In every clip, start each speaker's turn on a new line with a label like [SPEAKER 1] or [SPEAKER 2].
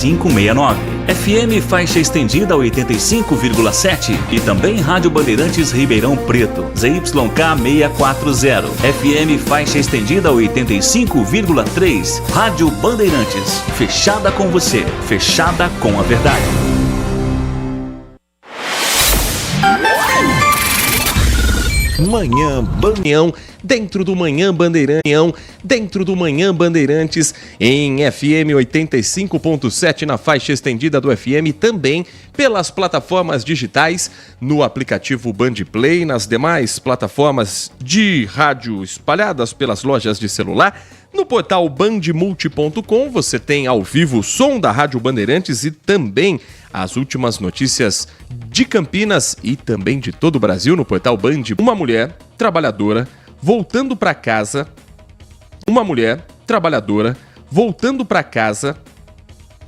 [SPEAKER 1] 569. FM faixa estendida 85,7 e também Rádio Bandeirantes Ribeirão Preto, ZYK 640. FM faixa estendida 85,3. Rádio Bandeirantes, fechada com você, fechada com a verdade.
[SPEAKER 2] Manhã Bandeirantes, dentro do Manhã Bandeirantes, em FM 85.7 na faixa estendida do FM, também pelas plataformas digitais, no aplicativo Bandplay, nas demais plataformas de rádio espalhadas pelas lojas de celular. No portal bandmulti.com você tem ao vivo o som da Rádio Bandeirantes e também as últimas notícias de Campinas e também de todo o Brasil no portal Band. Uma mulher trabalhadora voltando para casa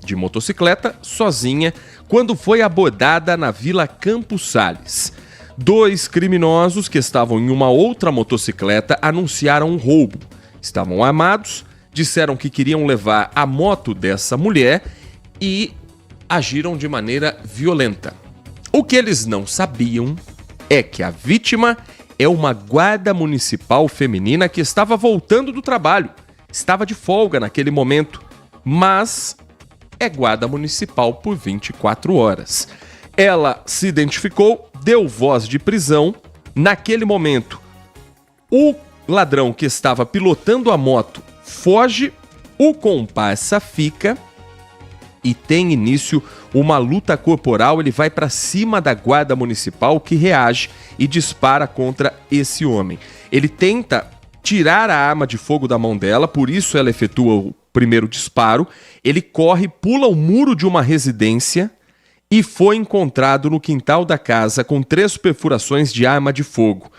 [SPEAKER 2] de motocicleta sozinha quando foi abordada na Vila Campos Sales. 2 criminosos que estavam em uma outra motocicleta anunciaram um roubo. Estavam armados, disseram que queriam levar a moto dessa mulher e agiram de maneira violenta. O que eles não sabiam é que a vítima é uma guarda municipal feminina que estava voltando do trabalho. Estava de folga naquele momento, mas é guarda municipal por 24 horas. Ela se identificou, deu voz de prisão. Naquele momento, o ladrão que estava pilotando a moto foge, o comparsa fica e tem início uma luta corporal. Ele vai para cima da guarda municipal, que reage e dispara contra esse homem. Ele tenta tirar a arma de fogo da mão dela, por isso ela efetua o primeiro disparo. Ele corre, pula o muro de uma residência e foi encontrado no quintal da casa com 3 perfurações de arma de fogo.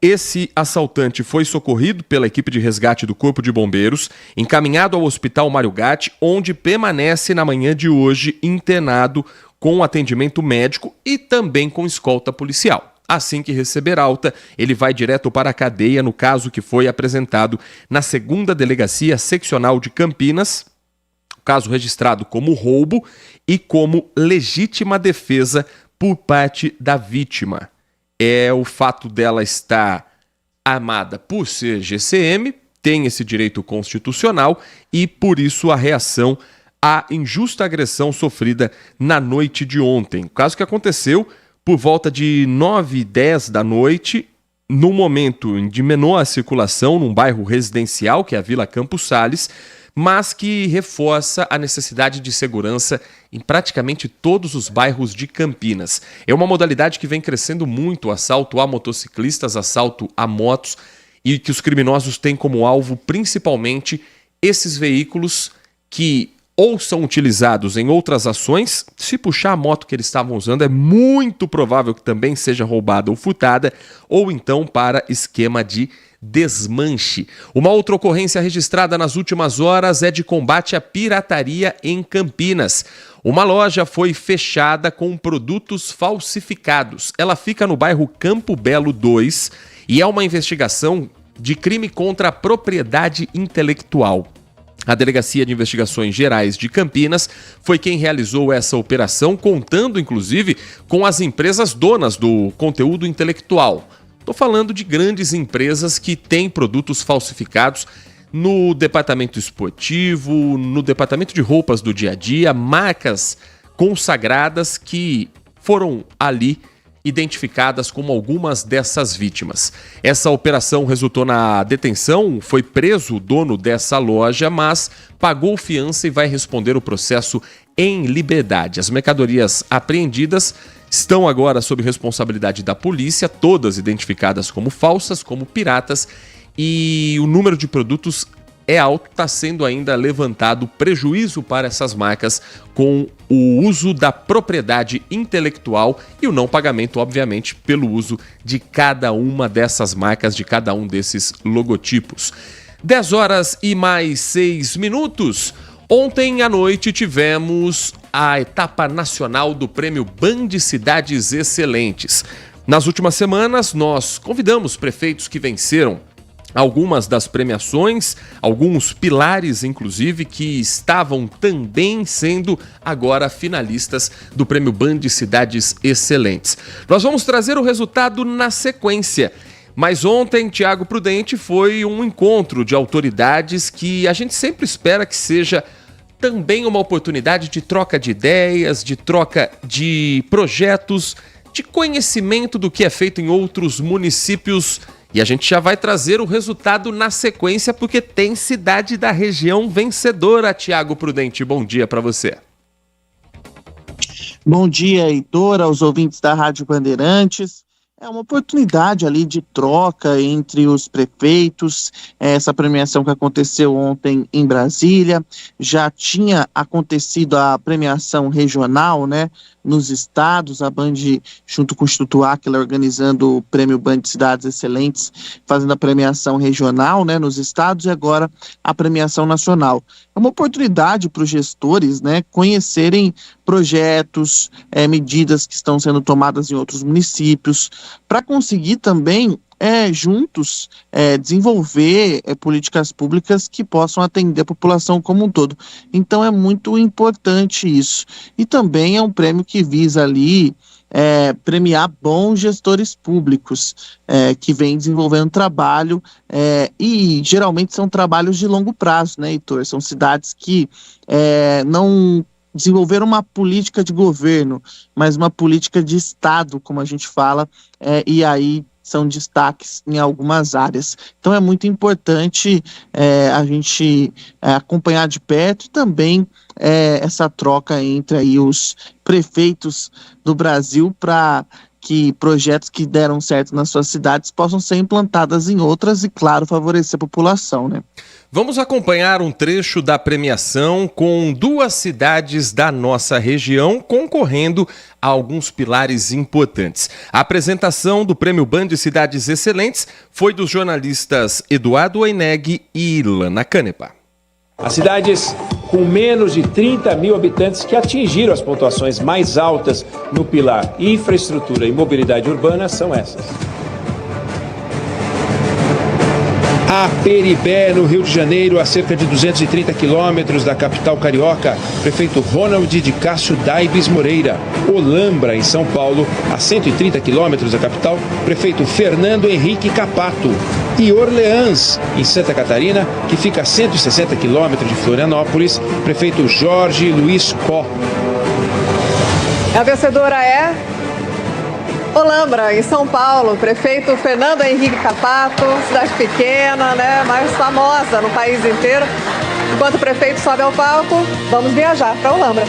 [SPEAKER 2] Esse assaltante foi socorrido pela equipe de resgate do Corpo de Bombeiros, encaminhado ao Hospital Mário Gatti, onde permanece na manhã de hoje internado com atendimento médico e também com escolta policial. Assim que receber alta, ele vai direto para a cadeia, no caso que foi apresentado na 2ª Delegacia Seccional de Campinas, caso registrado como roubo e como legítima defesa por parte da vítima. É o fato dela estar armada por ser GCM, tem esse direito constitucional e, por isso, a reação à injusta agressão sofrida na noite de ontem. O caso que aconteceu por volta de 9h10 da noite, num momento de menor circulação, num bairro residencial, que é a Vila Campos Sales, mas que reforça a necessidade de segurança em praticamente todos os bairros de Campinas. É uma modalidade que vem crescendo muito, o assalto a motociclistas, assalto a motos, e que os criminosos têm como alvo principalmente esses veículos que ou são utilizados em outras ações. Se puxar a moto que eles estavam usando, é muito provável que também seja roubada ou furtada, ou então para esquema de desmanche. Uma outra ocorrência registrada nas últimas horas é de combate à pirataria em Campinas. Uma loja foi fechada com produtos falsificados. Ela fica no bairro Campo Belo 2 e é uma investigação de crime contra a propriedade intelectual. A Delegacia de Investigações Gerais de Campinas foi quem realizou essa operação, contando inclusive com as empresas donas do conteúdo intelectual. Estou falando de grandes empresas que têm produtos falsificados no departamento esportivo, no departamento de roupas do dia a dia, marcas consagradas que foram ali identificadas como algumas dessas vítimas. Essa operação resultou na detenção, foi preso o dono dessa loja, mas pagou fiança e vai responder o processo em liberdade. As mercadorias apreendidas estão agora sob responsabilidade da polícia, todas identificadas como falsas, como piratas, e o número de produtos é alto, está sendo ainda levantado prejuízo para essas marcas com o uso da propriedade intelectual e o não pagamento, obviamente, pelo uso de cada uma dessas marcas, de cada um desses logotipos. 10h mais 6 minutos. Ontem à noite tivemos a etapa nacional do Prêmio Band Cidades Excelentes. Nas últimas semanas, nós convidamos prefeitos que venceram algumas das premiações, alguns pilares, inclusive, que estavam também sendo agora finalistas do Prêmio Band Cidades Excelentes. Nós vamos trazer o resultado na sequência. Mas ontem, Tiago Prudente, foi um encontro de autoridades que a gente sempre espera que seja também uma oportunidade de troca de ideias, de troca de projetos, de conhecimento do que é feito em outros municípios. E a gente já vai trazer o resultado na sequência, porque tem cidade da região vencedora. Tiago Prudente, bom dia para você.
[SPEAKER 3] Bom dia, Heitor, aos ouvintes da Rádio Bandeirantes. É uma oportunidade ali de troca entre os prefeitos, essa premiação que aconteceu ontem em Brasília. Já tinha acontecido a premiação regional, né, nos estados, a Band, junto com o Instituto Áquila, organizando o Prêmio Band Cidades Excelentes, fazendo a premiação regional, né, nos estados, e agora a premiação nacional. É uma oportunidade para os gestores, né, conhecerem projetos, medidas que estão sendo tomadas em outros municípios, para conseguir também juntos desenvolver políticas públicas que possam atender a população como um todo. Então é muito importante isso. E também é um prêmio que visa ali premiar bons gestores públicos que vêm desenvolvendo trabalho e geralmente são trabalhos de longo prazo, né, Heitor? São cidades que não desenvolveram uma política de governo, mas uma política de Estado, como a gente fala, e aí são destaques em algumas áreas. Então é muito importante a gente acompanhar de perto e também essa troca entre aí os prefeitos do Brasil para que projetos que deram certo nas suas cidades possam ser implantados em outras e, claro, favorecer a população, né?
[SPEAKER 2] Vamos acompanhar um trecho da premiação com duas cidades da nossa região concorrendo a alguns pilares importantes. A apresentação do Prêmio Band Cidades Excelentes foi dos jornalistas Eduardo Oineg e Ilana Canepa.
[SPEAKER 4] As cidades com menos de 30 mil habitantes que atingiram as pontuações mais altas no pilar infraestrutura e mobilidade urbana são essas. Aperibé, no Rio de Janeiro, a cerca de 230 quilômetros da capital carioca, prefeito Ronald de Cássio Daibes Moreira. Olambra, em São Paulo, a 130 quilômetros da capital, prefeito Fernando Henrique Capato. E Orleans, em Santa Catarina, que fica a 160 quilômetros de Florianópolis, prefeito Jorge Luiz Có.
[SPEAKER 5] A vencedora é Olambra, em São Paulo, prefeito Fernando Henrique Capato, cidade pequena, né, mais famosa no país inteiro. Enquanto o prefeito sobe ao palco, vamos viajar para Olambra.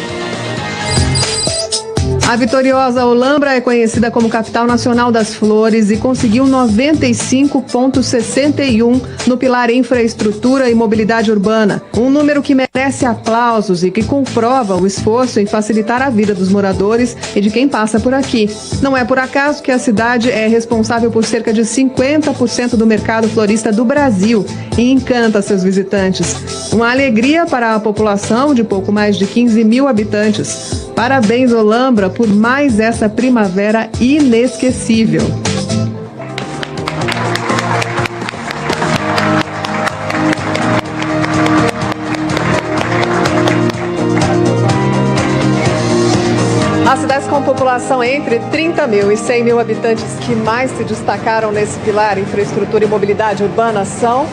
[SPEAKER 5] A vitoriosa Olambra é conhecida como Capital Nacional das Flores e conseguiu 95,61 no pilar Infraestrutura e Mobilidade Urbana. Um número que merece aplausos e que comprova o esforço em facilitar a vida dos moradores e de quem passa por aqui. Não é por acaso que a cidade é responsável por cerca de 50% do mercado florista do Brasil e encanta seus visitantes. Uma alegria para a população de pouco mais de 15 mil habitantes. Parabéns, Olambra, por mais essa primavera inesquecível. As cidades com população entre 30 mil e 100 mil habitantes que mais se destacaram nesse pilar infraestrutura e mobilidade urbana são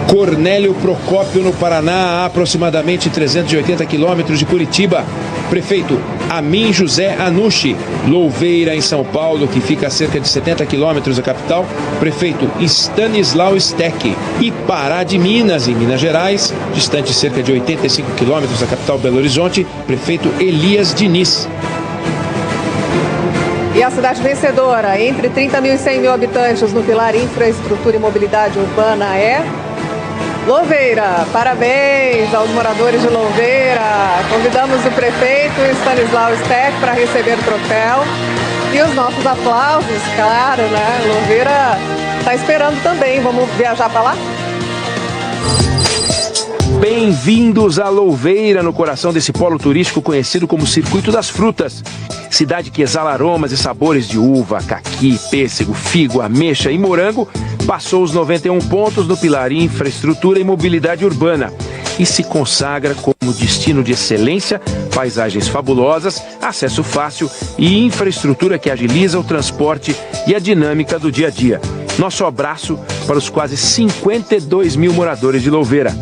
[SPEAKER 4] Cornélio Procópio, no Paraná, a aproximadamente 380 quilômetros de Curitiba. Prefeito Amin José Anucci. Louveira, em São Paulo, que fica a cerca de 70 quilômetros da capital. Prefeito Stanislau Steck. E Pará de Minas, em Minas Gerais, distante cerca de 85 quilômetros da capital Belo Horizonte. Prefeito Elias Diniz.
[SPEAKER 5] E a cidade vencedora, entre 30 mil e 100 mil habitantes no pilar infraestrutura e mobilidade urbana é Louveira. Parabéns aos moradores de Louveira. Convidamos o prefeito Stanislau Steck para receber o troféu. E os nossos aplausos, claro, né? Louveira está esperando também. Vamos viajar para lá?
[SPEAKER 4] Bem-vindos a Louveira, no coração desse polo turístico conhecido como Circuito das Frutas. Cidade que exala aromas e sabores de uva, caqui, pêssego, figo, ameixa e morango, passou os 91 pontos no pilar Infraestrutura e Mobilidade Urbana e se consagra como destino de excelência, paisagens fabulosas, acesso fácil e infraestrutura que agiliza o transporte e a dinâmica do dia a dia. Nosso abraço para os quase 52 mil moradores de Louveira.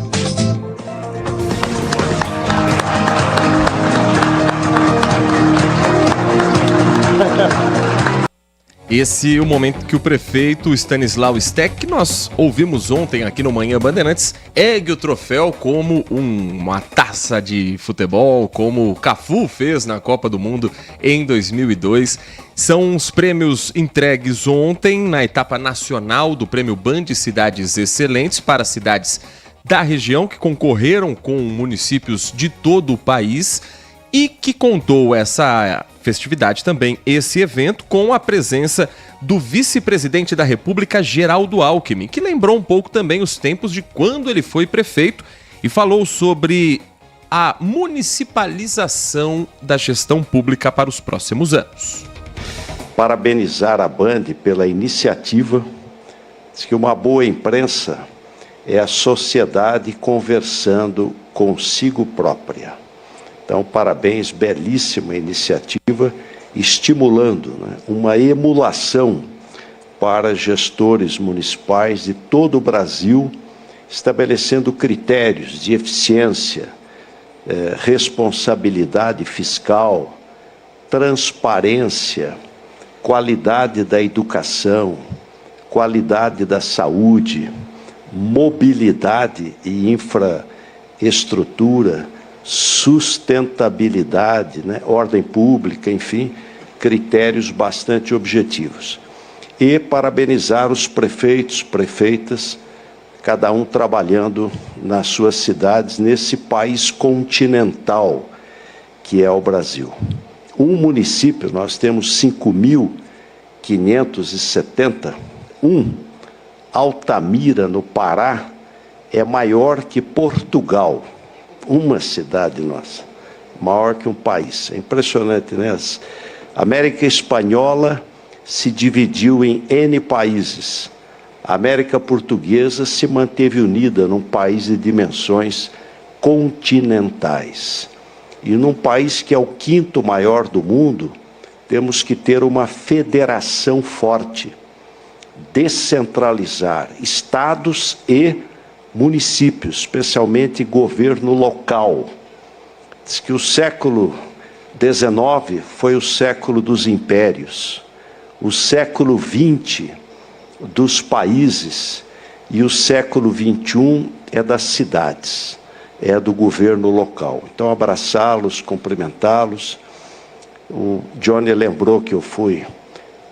[SPEAKER 2] Esse é o momento que o prefeito Stanislau Steck, que nós ouvimos ontem aqui no Manhã Bandeirantes, ergue o troféu como uma taça de futebol, como o Cafu fez na Copa do Mundo em 2002. São os prêmios entregues ontem na etapa nacional do Prêmio Band Cidades Excelentes para cidades da região que concorreram com municípios de todo o país e que contou essa festividade também, esse evento, com a presença do vice-presidente da República, Geraldo Alckmin, que lembrou um pouco também os tempos de quando ele foi prefeito e falou sobre a municipalização da gestão pública para os próximos anos.
[SPEAKER 6] Parabenizar a Band pela iniciativa. Diz que uma boa imprensa é a sociedade conversando consigo própria. Então, parabéns, belíssima iniciativa, estimulando, né, uma emulação para gestores municipais de todo o Brasil, estabelecendo critérios de eficiência, responsabilidade fiscal, transparência, qualidade da educação, qualidade da saúde, mobilidade e infraestrutura, sustentabilidade, né, ordem pública, enfim, critérios bastante objetivos. E parabenizar os prefeitos, prefeitas, cada um trabalhando nas suas cidades, nesse país continental que é o Brasil. Um município, nós temos 5.570, Altamira, no Pará, é maior que Portugal. Uma cidade nossa, maior que um país. É impressionante, né? A América Espanhola se dividiu em N países. A América Portuguesa se manteve unida num país de dimensões continentais. E num país que é o 5º maior do mundo, temos que ter uma federação forte, descentralizar estados e municípios, especialmente governo local. Diz que o século XIX foi o século dos impérios, o século XX dos países e o século XXI é das cidades, é do governo local. Então, abraçá-los, cumprimentá-los. O Johnny lembrou que eu fui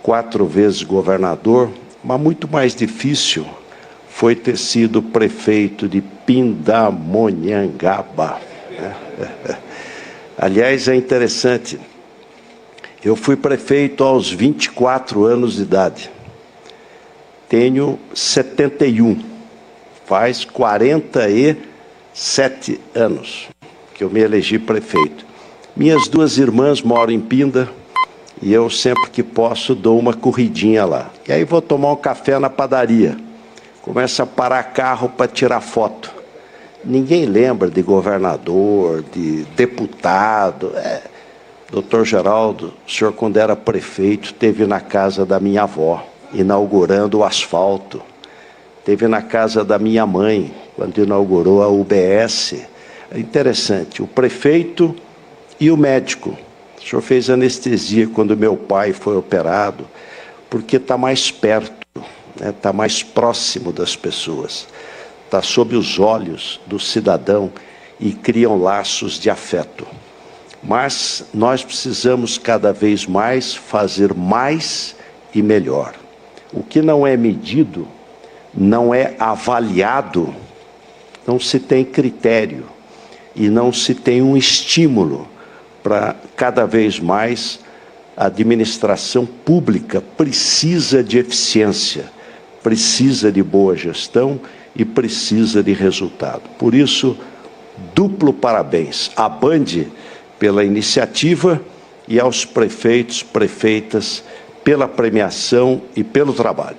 [SPEAKER 6] 4 vezes governador, mas muito mais difícil foi ter sido prefeito de Pindamonhangaba. Aliás, é interessante, eu fui prefeito aos 24 anos de idade. Tenho 71, faz 47 anos que eu me elegi prefeito. Minhas 2 irmãs moram em Pinda e eu sempre que posso dou uma corridinha lá. E aí vou tomar um café na padaria. Começa a parar carro para tirar foto. Ninguém lembra de governador, de deputado. Doutor Geraldo, o senhor quando era prefeito, esteve na casa da minha avó, inaugurando o asfalto. Esteve na casa da minha mãe, quando inaugurou a UBS. É interessante, o prefeito e o médico. O senhor fez anestesia quando meu pai foi operado, porque está mais perto. Está mais próximo das pessoas, está sob os olhos do cidadão e criam laços de afeto. Mas nós precisamos cada vez mais fazer mais e melhor. O que não é medido, não é avaliado, não se tem critério e não se tem um estímulo para cada vez mais a administração pública precisa de eficiência, precisa de boa gestão e precisa de resultado. Por isso, duplo parabéns à Band pela iniciativa e aos prefeitos, prefeitas pela premiação e pelo trabalho.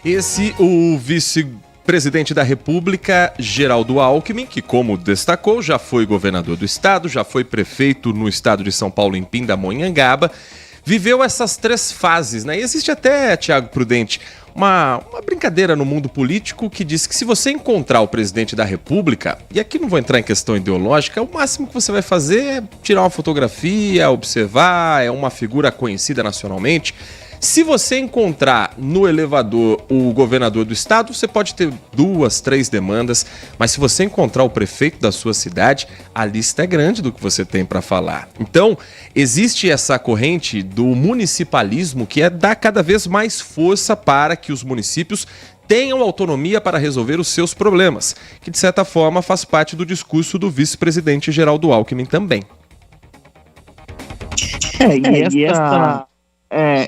[SPEAKER 2] Esse, o vice-presidente da República, Geraldo Alckmin, que, como destacou, já foi governador do estado, já foi prefeito no estado de São Paulo, em Pindamonhangaba, viveu essas 3 fases, né? E existe até, Tiago Prudente, uma brincadeira no mundo político que diz que se você encontrar o presidente da República, e aqui não vou entrar em questão ideológica, o máximo que você vai fazer é tirar uma fotografia, observar, é uma figura conhecida nacionalmente. Se você encontrar no elevador o governador do estado, você pode ter 2, 3 demandas, mas se você encontrar o prefeito da sua cidade, a lista é grande do que você tem para falar. Então, existe essa corrente do municipalismo que é dar cada vez mais força para que os municípios tenham autonomia para resolver os seus problemas, que de certa forma faz parte do discurso do vice-presidente Geraldo Alckmin também.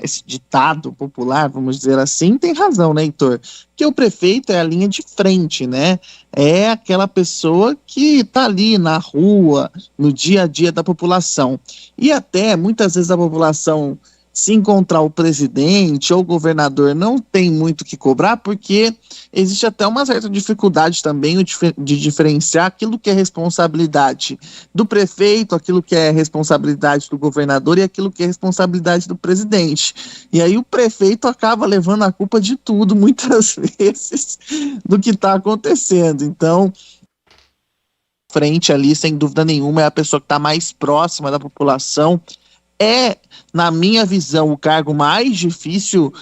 [SPEAKER 3] Esse ditado popular, vamos dizer assim, tem razão, né, Heitor? Que o prefeito é a linha de frente, né? É aquela pessoa que está ali na rua, no dia a dia da população. E até, muitas vezes, a população, se encontrar o presidente ou o governador, não tem muito o que cobrar, porque existe até uma certa dificuldade também de diferenciar aquilo que é responsabilidade do prefeito, aquilo que é responsabilidade do governador e aquilo que é responsabilidade do presidente. E aí o prefeito acaba levando a culpa de tudo, muitas vezes, do que está acontecendo. Então, frente ali, sem dúvida nenhuma, é a pessoa que está mais próxima da população. É, na minha visão, o cargo mais difícil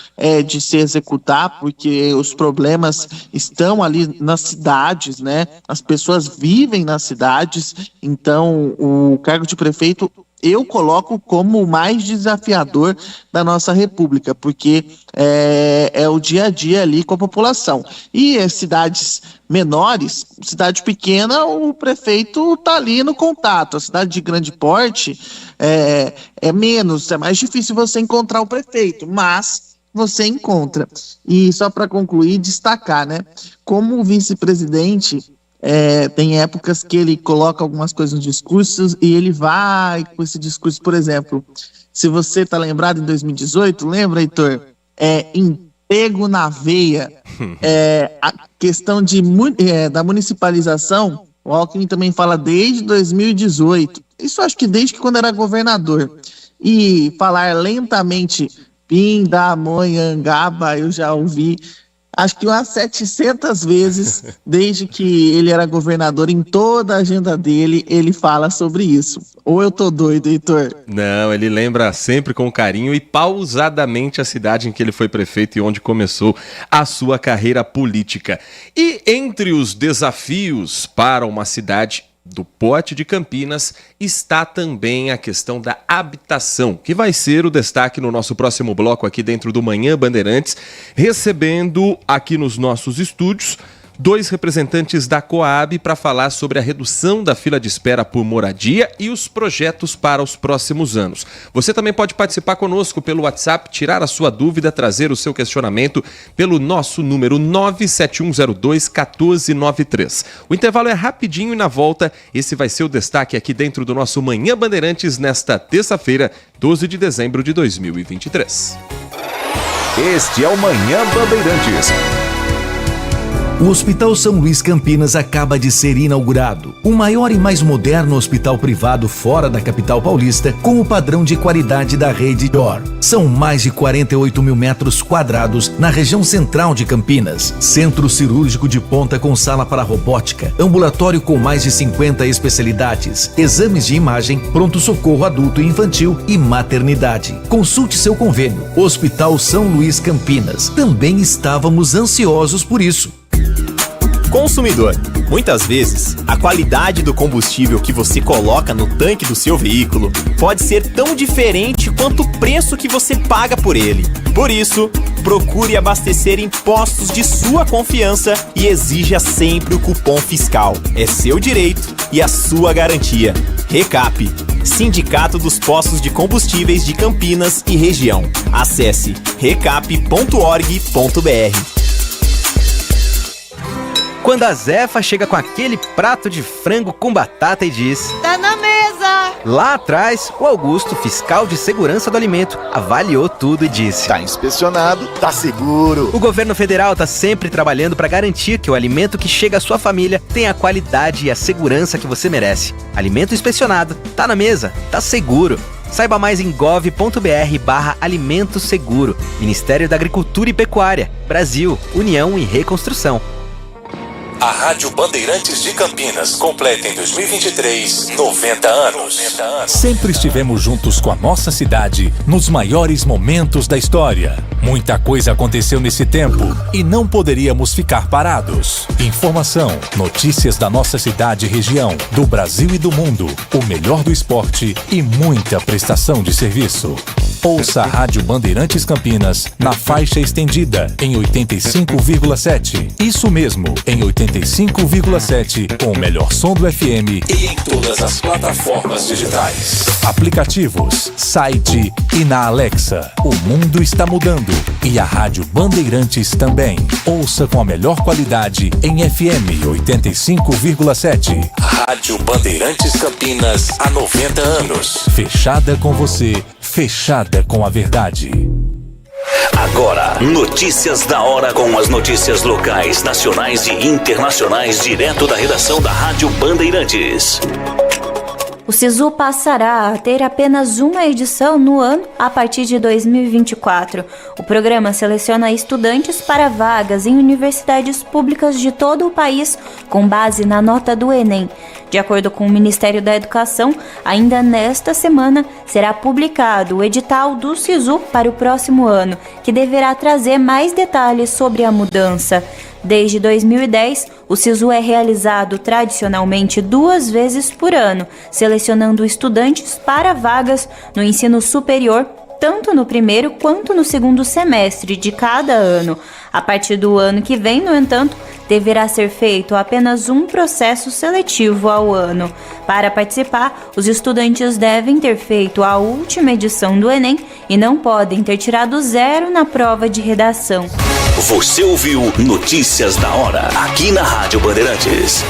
[SPEAKER 3] de se executar, porque os problemas estão ali nas cidades, né? As pessoas vivem nas cidades, então o cargo de prefeito eu coloco como o mais desafiador da nossa república, porque é o dia a dia ali com a população. E as cidades menores, cidade pequena, o prefeito está ali no contato. A cidade de grande porte é menos, é mais difícil você encontrar o prefeito, mas você encontra. E só para concluir, destacar, né? Como o vice-presidente, tem épocas que ele coloca algumas coisas nos discursos e ele vai com esse discurso, por exemplo, se você está lembrado em 2018, lembra, Heitor? Emprego na veia, a questão da municipalização, o Alckmin também fala desde 2018, isso acho que desde que quando era governador, e falar lentamente Pindamonhangaba, eu já ouvi acho que umas 700 vezes, desde que ele era governador, em toda a agenda dele, ele fala sobre isso. Ou eu tô doido, Heitor?
[SPEAKER 2] Não, ele lembra sempre com carinho e pausadamente a cidade em que ele foi prefeito e onde começou a sua carreira política. E entre os desafios para uma cidade do porte de Campinas está também a questão da habitação, que vai ser o destaque no nosso próximo bloco aqui dentro do Manhã Bandeirantes, recebendo aqui nos nossos estúdios 2 representantes da Coab para falar sobre a redução da fila de espera por moradia e os projetos para os próximos anos. Você também pode participar conosco pelo WhatsApp, tirar a sua dúvida, trazer o seu questionamento pelo nosso número 97102-1493. O intervalo é rapidinho e na volta esse vai ser o destaque aqui dentro do nosso Manhã Bandeirantes nesta terça-feira, 12 de dezembro de 2023.
[SPEAKER 1] Este é o Manhã Bandeirantes.
[SPEAKER 7] O Hospital São Luís Campinas acaba de ser inaugurado. O maior e mais moderno hospital privado fora da capital paulista, com o padrão de qualidade da rede DOR. São mais de 48 mil metros quadrados na região central de Campinas. Centro cirúrgico de ponta com sala para robótica, ambulatório com mais de 50 especialidades, exames de imagem, pronto-socorro adulto e infantil e maternidade. Consulte seu convênio. Hospital São Luís Campinas. Também estávamos ansiosos por isso.
[SPEAKER 8] Consumidor, muitas vezes, a qualidade do combustível que você coloca no tanque do seu veículo pode ser tão diferente quanto o preço que você paga por ele. Por isso, procure abastecer em postos de sua confiança e exija sempre o cupom fiscal. É seu direito e a sua garantia. Recap, Sindicato dos Postos de Combustíveis de Campinas e Região. Acesse recap.org.br.
[SPEAKER 9] Quando a Zefa chega com aquele prato de frango com batata e diz:
[SPEAKER 10] tá na mesa!
[SPEAKER 9] Lá atrás, o Augusto, fiscal de segurança do alimento, avaliou tudo e disse:
[SPEAKER 11] tá inspecionado, tá seguro.
[SPEAKER 9] O governo federal tá sempre trabalhando para garantir que o alimento que chega à sua família tenha a qualidade e a segurança que você merece. Alimento inspecionado, tá na mesa, tá seguro. Saiba mais em gov.br/alimento seguro. Ministério da Agricultura e Pecuária. Brasil, União e Reconstrução.
[SPEAKER 1] A Rádio Bandeirantes de Campinas completa em 2023 90 anos.
[SPEAKER 12] Sempre estivemos juntos com a nossa cidade nos maiores momentos da história. Muita coisa aconteceu nesse tempo e não poderíamos ficar parados. Informação, notícias da nossa cidade e região, do Brasil e do mundo, o melhor do esporte e muita prestação de serviço. Ouça a Rádio Bandeirantes Campinas na faixa estendida em 85,7. Isso mesmo, em 85,7, com o melhor som do FM
[SPEAKER 1] e em todas as plataformas digitais.
[SPEAKER 12] Aplicativos, site e na Alexa. O mundo está mudando e a Rádio Bandeirantes também. Ouça com a melhor qualidade em FM 85,7.
[SPEAKER 1] Rádio Bandeirantes Campinas há 90 anos.
[SPEAKER 12] Fechada com você, fechada com a verdade.
[SPEAKER 1] Agora, notícias da hora com as notícias locais, nacionais e internacionais direto da redação da Rádio Bandeirantes.
[SPEAKER 13] O SISU passará a ter apenas uma edição no ano a partir de 2024. O programa seleciona estudantes para vagas em universidades públicas de todo o país com base na nota do Enem. De acordo com o Ministério da Educação, ainda nesta semana será publicado o edital do SISU para o próximo ano, que deverá trazer mais detalhes sobre a mudança. Desde 2010, o SISU é realizado tradicionalmente 2 vezes por ano, selecionando estudantes para vagas no ensino superior, tanto no primeiro quanto no segundo semestre de cada ano. A partir do ano que vem, no entanto, deverá ser feito apenas um processo seletivo ao ano. Para participar, os estudantes devem ter feito a última edição do Enem e não podem ter tirado 0 na prova de redação.
[SPEAKER 1] Você ouviu Notícias da Hora, aqui na Rádio Bandeirantes.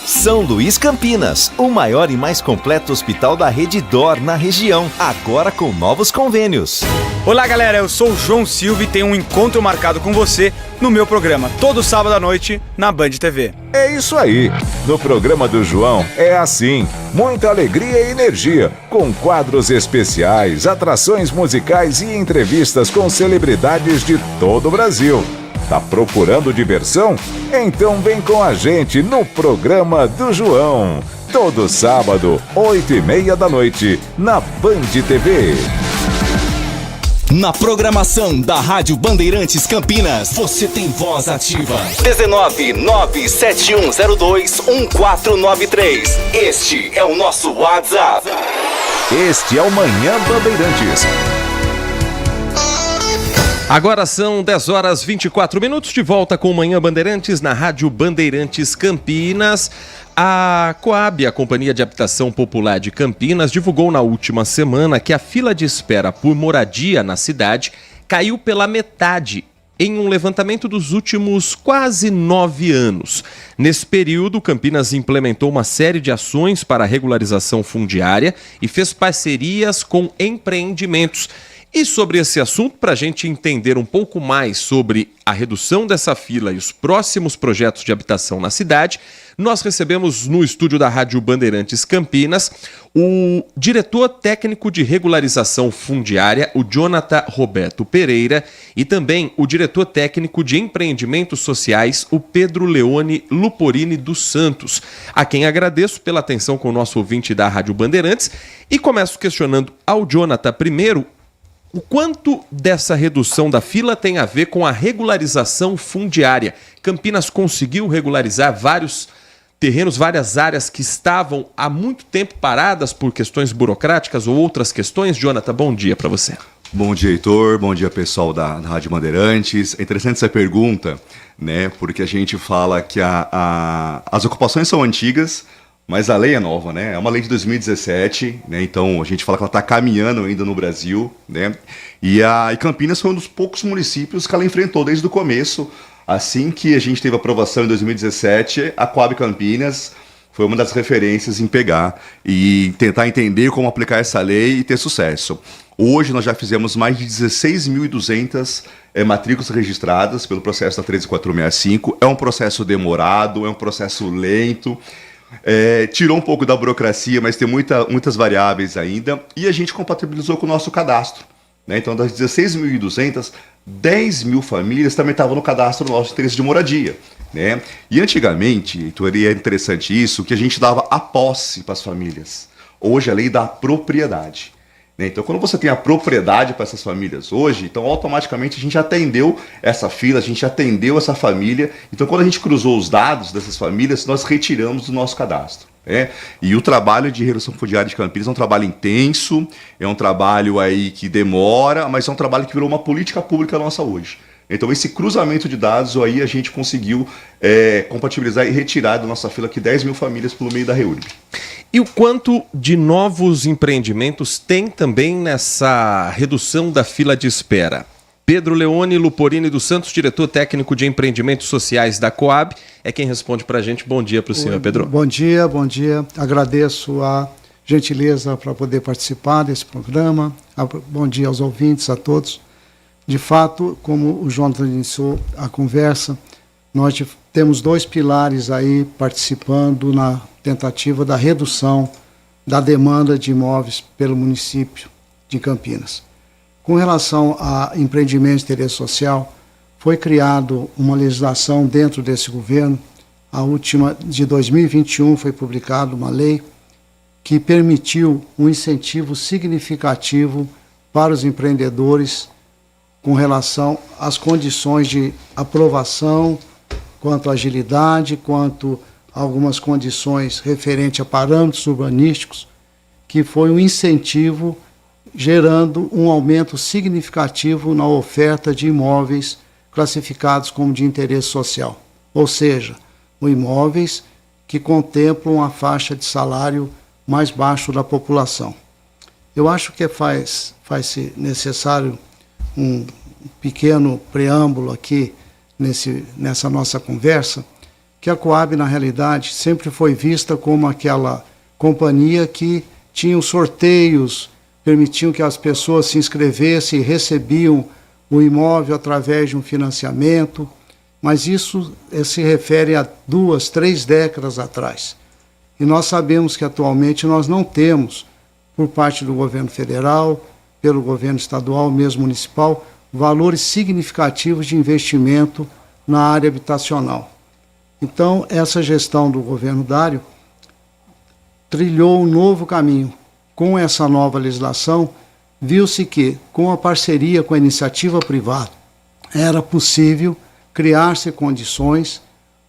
[SPEAKER 11] São Luís Campinas, o maior e mais completo hospital da rede DOR na região, agora com novos convênios.
[SPEAKER 14] Olá galera, eu sou o João Silva e tenho um encontro marcado com você no meu programa, todo sábado à noite, na Band TV.
[SPEAKER 15] É isso aí, no programa do João é assim, muita alegria e energia, com quadros especiais, atrações musicais e entrevistas com celebridades de todo o Brasil. Tá procurando diversão? Então vem com a gente no programa do João. Todo sábado, 8h30 da noite, na Band TV.
[SPEAKER 16] Na programação da Rádio Bandeirantes Campinas, você tem voz ativa. 19971021493. Este é o nosso WhatsApp.
[SPEAKER 15] Este é o Manhã Bandeirantes.
[SPEAKER 2] Agora são 10h24, de volta com o Manhã Bandeirantes na Rádio Bandeirantes Campinas. A Coab, a Companhia de Habitação Popular de Campinas, divulgou na última semana que a fila de espera por moradia na cidade caiu pela metade em um levantamento dos últimos quase 9 anos. Nesse período, Campinas implementou uma série de ações para a regularização fundiária e fez parcerias com empreendimentos. E sobre esse assunto, para a gente entender um pouco mais sobre a redução dessa fila e os próximos projetos de habitação na cidade, nós recebemos no estúdio da Rádio Bandeirantes Campinas o diretor técnico de regularização fundiária, o Jonathan Roberto Pereira, e também o diretor técnico de empreendimentos sociais, o Pedro Leone Luporini dos Santos, a quem agradeço pela atenção com o nosso ouvinte da Rádio Bandeirantes. E começo questionando ao Jonathan primeiro, o quanto dessa redução da fila tem a ver com a regularização fundiária? Campinas conseguiu regularizar vários terrenos, várias áreas que estavam há muito tempo paradas por questões burocráticas ou outras questões? Jonathan, bom dia para você.
[SPEAKER 17] Bom dia, Heitor. Bom dia, pessoal da Rádio Bandeirantes. É interessante essa pergunta, né? Porque a gente fala que as ocupações são antigas, mas a lei é nova, né? É uma lei de 2017, né? Então a gente fala que ela está caminhando ainda no Brasil, né? E Campinas foi um dos poucos municípios que ela enfrentou desde o começo Assim que a gente teve aprovação em 2017, a Coab Campinas foi uma das referências em pegar e tentar entender como aplicar essa lei e ter sucesso. Hoje nós já fizemos mais de 16.200 matrículas registradas pelo processo da 13465. É um processo demorado, é um processo lento, tirou um pouco da burocracia, mas tem muitas variáveis ainda, e a gente compatibilizou com o nosso cadastro. Então, das 16.200, 10 mil famílias também estavam no cadastro nosso de interesse de moradia. E antigamente, Heitor, é interessante isso, que a gente dava a posse para as famílias. Hoje a lei dá a propriedade. Então, quando você tem a propriedade para essas famílias hoje, então automaticamente a gente atendeu essa fila, a gente atendeu essa família. Então, quando a gente cruzou os dados dessas famílias, nós retiramos do nosso cadastro. E o trabalho de redução fundiária de Campinas é um trabalho intenso, é um trabalho aí que demora, mas é um trabalho que virou uma política pública nossa hoje. Então, esse cruzamento de dados aí a gente conseguiu compatibilizar e retirar da nossa fila aqui 10 mil famílias pelo meio da REURB.
[SPEAKER 2] E o quanto de novos empreendimentos tem também nessa redução da fila de espera? Pedro Leone Luporini dos Santos, diretor técnico de empreendimentos sociais da Coab, é quem responde para a gente. Bom dia para o senhor, Pedro.
[SPEAKER 10] Bom dia. Agradeço a gentileza para poder participar desse programa. Bom dia aos ouvintes, a todos. De fato, como o Jonathan iniciou a conversa, nós temos 2 pilares aí participando na tentativa da redução da demanda de imóveis pelo município de Campinas. Com relação a empreendimentos de interesse social, foi criado uma legislação dentro desse governo. A última, de 2021, foi publicada uma lei que permitiu um incentivo significativo para os empreendedores com relação às condições de aprovação, quanto à agilidade, quanto a algumas condições referentes a parâmetros urbanísticos, que foi um incentivo gerando um aumento significativo na oferta de imóveis classificados como de interesse social. Ou seja, imóveis que contemplam a faixa de salário mais baixo da população. Eu acho que faz-se necessário um pequeno preâmbulo aqui nessa nossa conversa, que a Coab, na realidade, sempre foi vista como aquela companhia que tinha os sorteios, permitiam que as pessoas se inscrevessem e recebiam o imóvel através de um financiamento, mas isso se refere a 2, 3 décadas atrás. E nós sabemos que atualmente nós não temos, por parte do governo federal, pelo governo estadual, mesmo municipal, valores significativos de investimento na área habitacional. Então, essa gestão do governo Dário trilhou um novo caminho. Com essa nova legislação, viu-se que, com a parceria com a iniciativa privada, era possível criar-se condições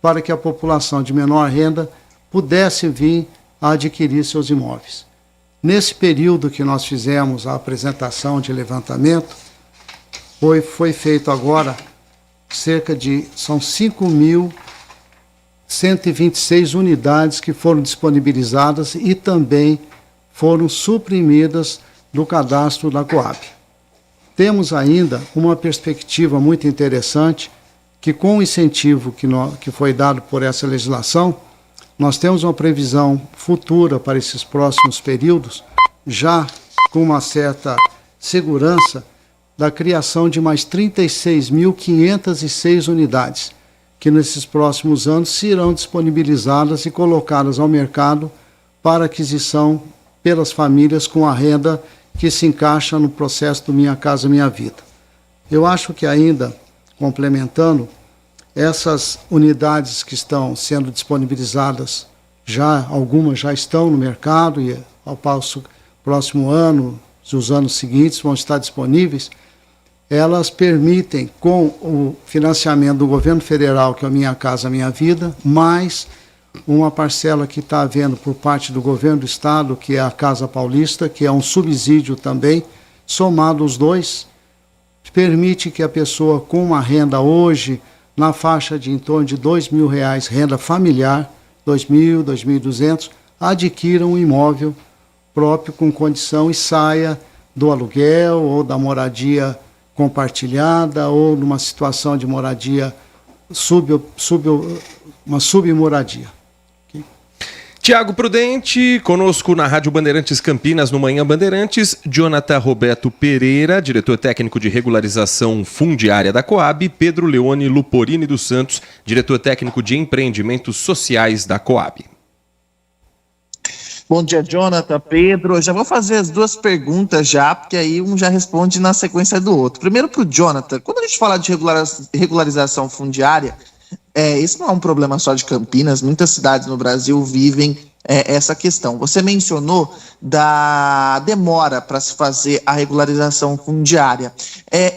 [SPEAKER 10] para que a população de menor renda pudesse vir a adquirir seus imóveis. Nesse período que nós fizemos a apresentação de levantamento, foi feito agora são 5.126 unidades que foram disponibilizadas e também foram suprimidas do cadastro da Coab. Temos ainda uma perspectiva muito interessante, que com o incentivo que foi dado por essa legislação, nós temos uma previsão futura para esses próximos períodos, já com uma certa segurança, da criação de mais 36.506 unidades, que nesses próximos anos serão disponibilizadas e colocadas ao mercado para aquisição pelas famílias com a renda que se encaixa no processo do Minha Casa Minha Vida. Eu acho que ainda, complementando, essas unidades que estão sendo disponibilizadas, algumas já estão no mercado e ao próximo ano, os anos seguintes vão estar disponíveis, elas permitem, com o financiamento do governo federal, que é o Minha Casa Minha Vida, mais uma parcela que está havendo por parte do governo do estado, que é a Casa Paulista, que é um subsídio também, somado os dois, permite que a pessoa com uma renda hoje, na faixa de em torno de R$2.000, renda familiar, 2.000, 2.200, adquira um imóvel próprio com condição e saia do aluguel ou da moradia compartilhada ou numa situação de moradia uma submoradia.
[SPEAKER 2] Tiago Prudente, conosco na Rádio Bandeirantes Campinas, no Manhã Bandeirantes, Jonathan Roberto Pereira, diretor técnico de regularização fundiária da Coab, Pedro Leone Luporini dos Santos, diretor técnico de empreendimentos sociais da Coab.
[SPEAKER 3] Bom dia, Jonathan, Pedro. Eu já vou fazer as duas perguntas já, porque aí um já responde na sequência do outro. Primeiro para o Jonathan, quando a gente fala de regularização fundiária, esse não é um problema só de Campinas, muitas cidades no Brasil vivem essa questão. Você mencionou da demora para se fazer a regularização fundiária.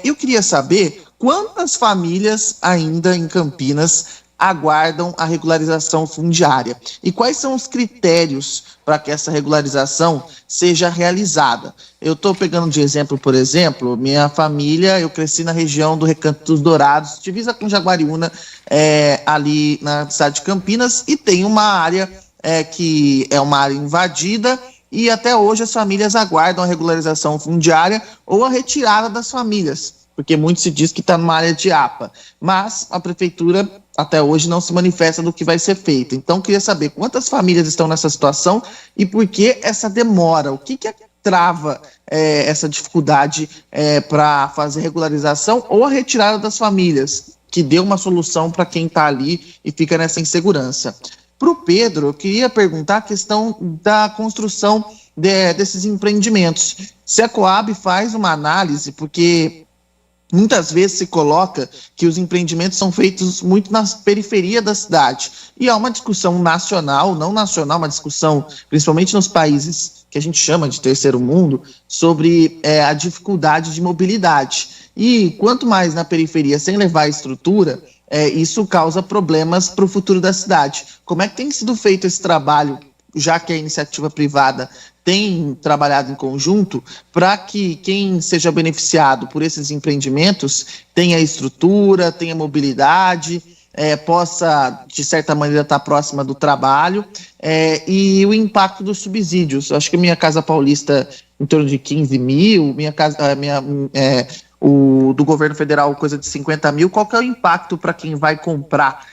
[SPEAKER 3] Eu queria saber quantas famílias ainda em Campinas aguardam a regularização fundiária e quais são os critérios para que essa regularização seja realizada. Eu estou pegando de exemplo, por exemplo, minha família, eu cresci na região do Recanto dos Dourados, divisa com Jaguariúna, ali na cidade de Campinas, e tem uma área que é uma área invadida, e até hoje as famílias aguardam a regularização fundiária ou a retirada das famílias, porque muito se diz que está numa área de APA, mas a prefeitura até hoje não se manifesta do que vai ser feito. Então, queria saber quantas famílias estão nessa situação e por que essa demora, o que trava essa dificuldade para fazer regularização ou a retirada das famílias, que dê uma solução para quem está ali e fica nessa insegurança. Para o Pedro, eu queria perguntar a questão da construção desses empreendimentos. Se a Coab faz uma análise, porque muitas vezes se coloca que os empreendimentos são feitos muito na periferia da cidade. E há uma discussão nacional, não nacional, uma discussão principalmente nos países que a gente chama de terceiro mundo, sobre a dificuldade de mobilidade. E quanto mais na periferia, sem levar a estrutura, isso causa problemas para o futuro da cidade. Como é que tem sido feito esse trabalho, já que a iniciativa privada tem trabalhado em conjunto, para que quem seja beneficiado por esses empreendimentos tenha estrutura, tenha mobilidade, possa, de certa maneira, estar próxima do trabalho, e o impacto dos subsídios. Acho que Minha Casa Paulista, em torno de 15 mil, o do governo federal, coisa de 50 mil. Qual que é o impacto para quem vai comprar,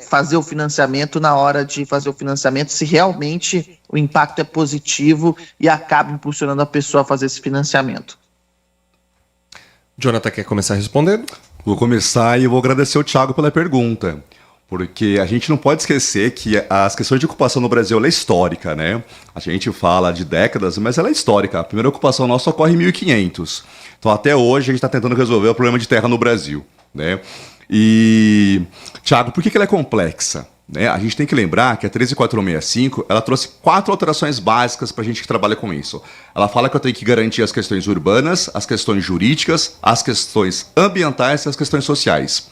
[SPEAKER 3] fazer o financiamento, na hora de fazer o financiamento, se realmente o impacto é positivo e acaba impulsionando a pessoa a fazer esse financiamento?
[SPEAKER 2] Jonathan, quer começar respondendo?
[SPEAKER 17] Vou começar e vou agradecer o Thiago pela pergunta, porque a gente não pode esquecer que as questões de ocupação no Brasil ela é histórica, né? A gente fala de décadas, mas ela é histórica. A primeira ocupação nossa ocorre em 1500. Então, até hoje, a gente está tentando resolver o problema de terra no Brasil, né? E, Thiago, por que ela é complexa? Né? A gente tem que lembrar que a 13465 ela trouxe 4 alterações básicas para a gente que trabalha com isso. Ela fala que eu tenho que garantir as questões urbanas, as questões jurídicas, as questões ambientais e as questões sociais.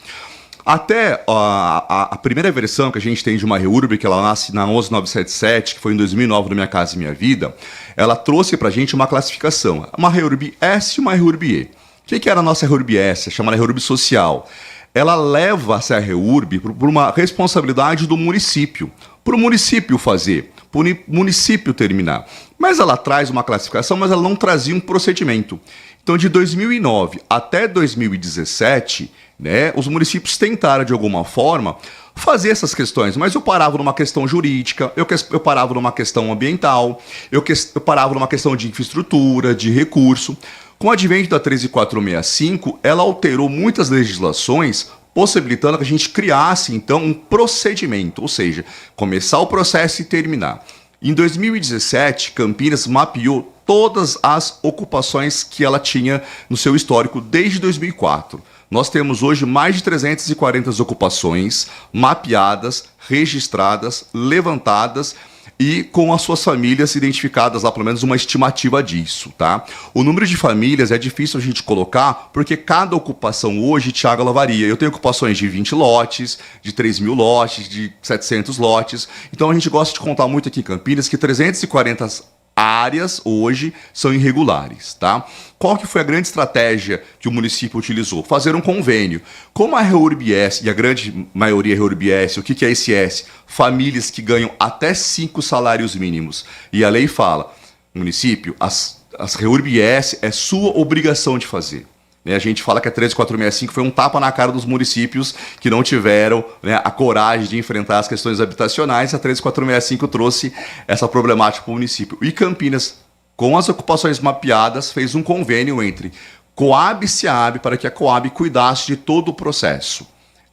[SPEAKER 17] Até a primeira versão que a gente tem de uma REURB, que ela nasce na 11977, que foi em 2009 no Minha Casa e Minha Vida, ela trouxe para a gente uma classificação, uma REURB S e uma REURB E. O que era a nossa REURB S? Chamada REURB social. Ela leva essa REURB por uma responsabilidade do município, para o município fazer, para o município terminar. Mas ela traz uma classificação, mas ela não trazia um procedimento. Então, de 2009 até 2017, né, os municípios tentaram, de alguma forma, fazer essas questões, mas eu parava numa questão jurídica, eu parava numa questão ambiental, eu parava numa questão de infraestrutura, de recurso. Com o advento da 13465, ela alterou muitas legislações, possibilitando que a gente criasse, então, um procedimento, ou seja, começar o processo e terminar. Em 2017, Campinas mapeou todas as ocupações que ela tinha no seu histórico desde 2004. Nós temos hoje mais de 340 ocupações mapeadas, registradas, levantadas e com as suas famílias identificadas lá, pelo menos uma estimativa disso, tá? O número de famílias é difícil a gente colocar, porque cada ocupação hoje, Thiago, ela varia. Eu tenho ocupações de 20 lotes, de 3.000 lotes, de 700 lotes. Então a gente gosta de contar muito aqui em Campinas que 340 áreas hoje são irregulares, tá? Qual que foi a grande estratégia que o município utilizou? Fazer um convênio. Como a REURB-S, e a grande maioria é REURB-S, o que é esse S? Famílias que ganham até 5 salários mínimos. E a lei fala, município, as REURB-S é sua obrigação de fazer. A gente fala que a 13465 foi um tapa na cara dos municípios que não tiveram, né, a coragem de enfrentar as questões habitacionais. A 13465 trouxe essa problemática para o município. E Campinas, com as ocupações mapeadas, fez um convênio entre Coab e SEAB para que a Coab cuidasse de todo o processo.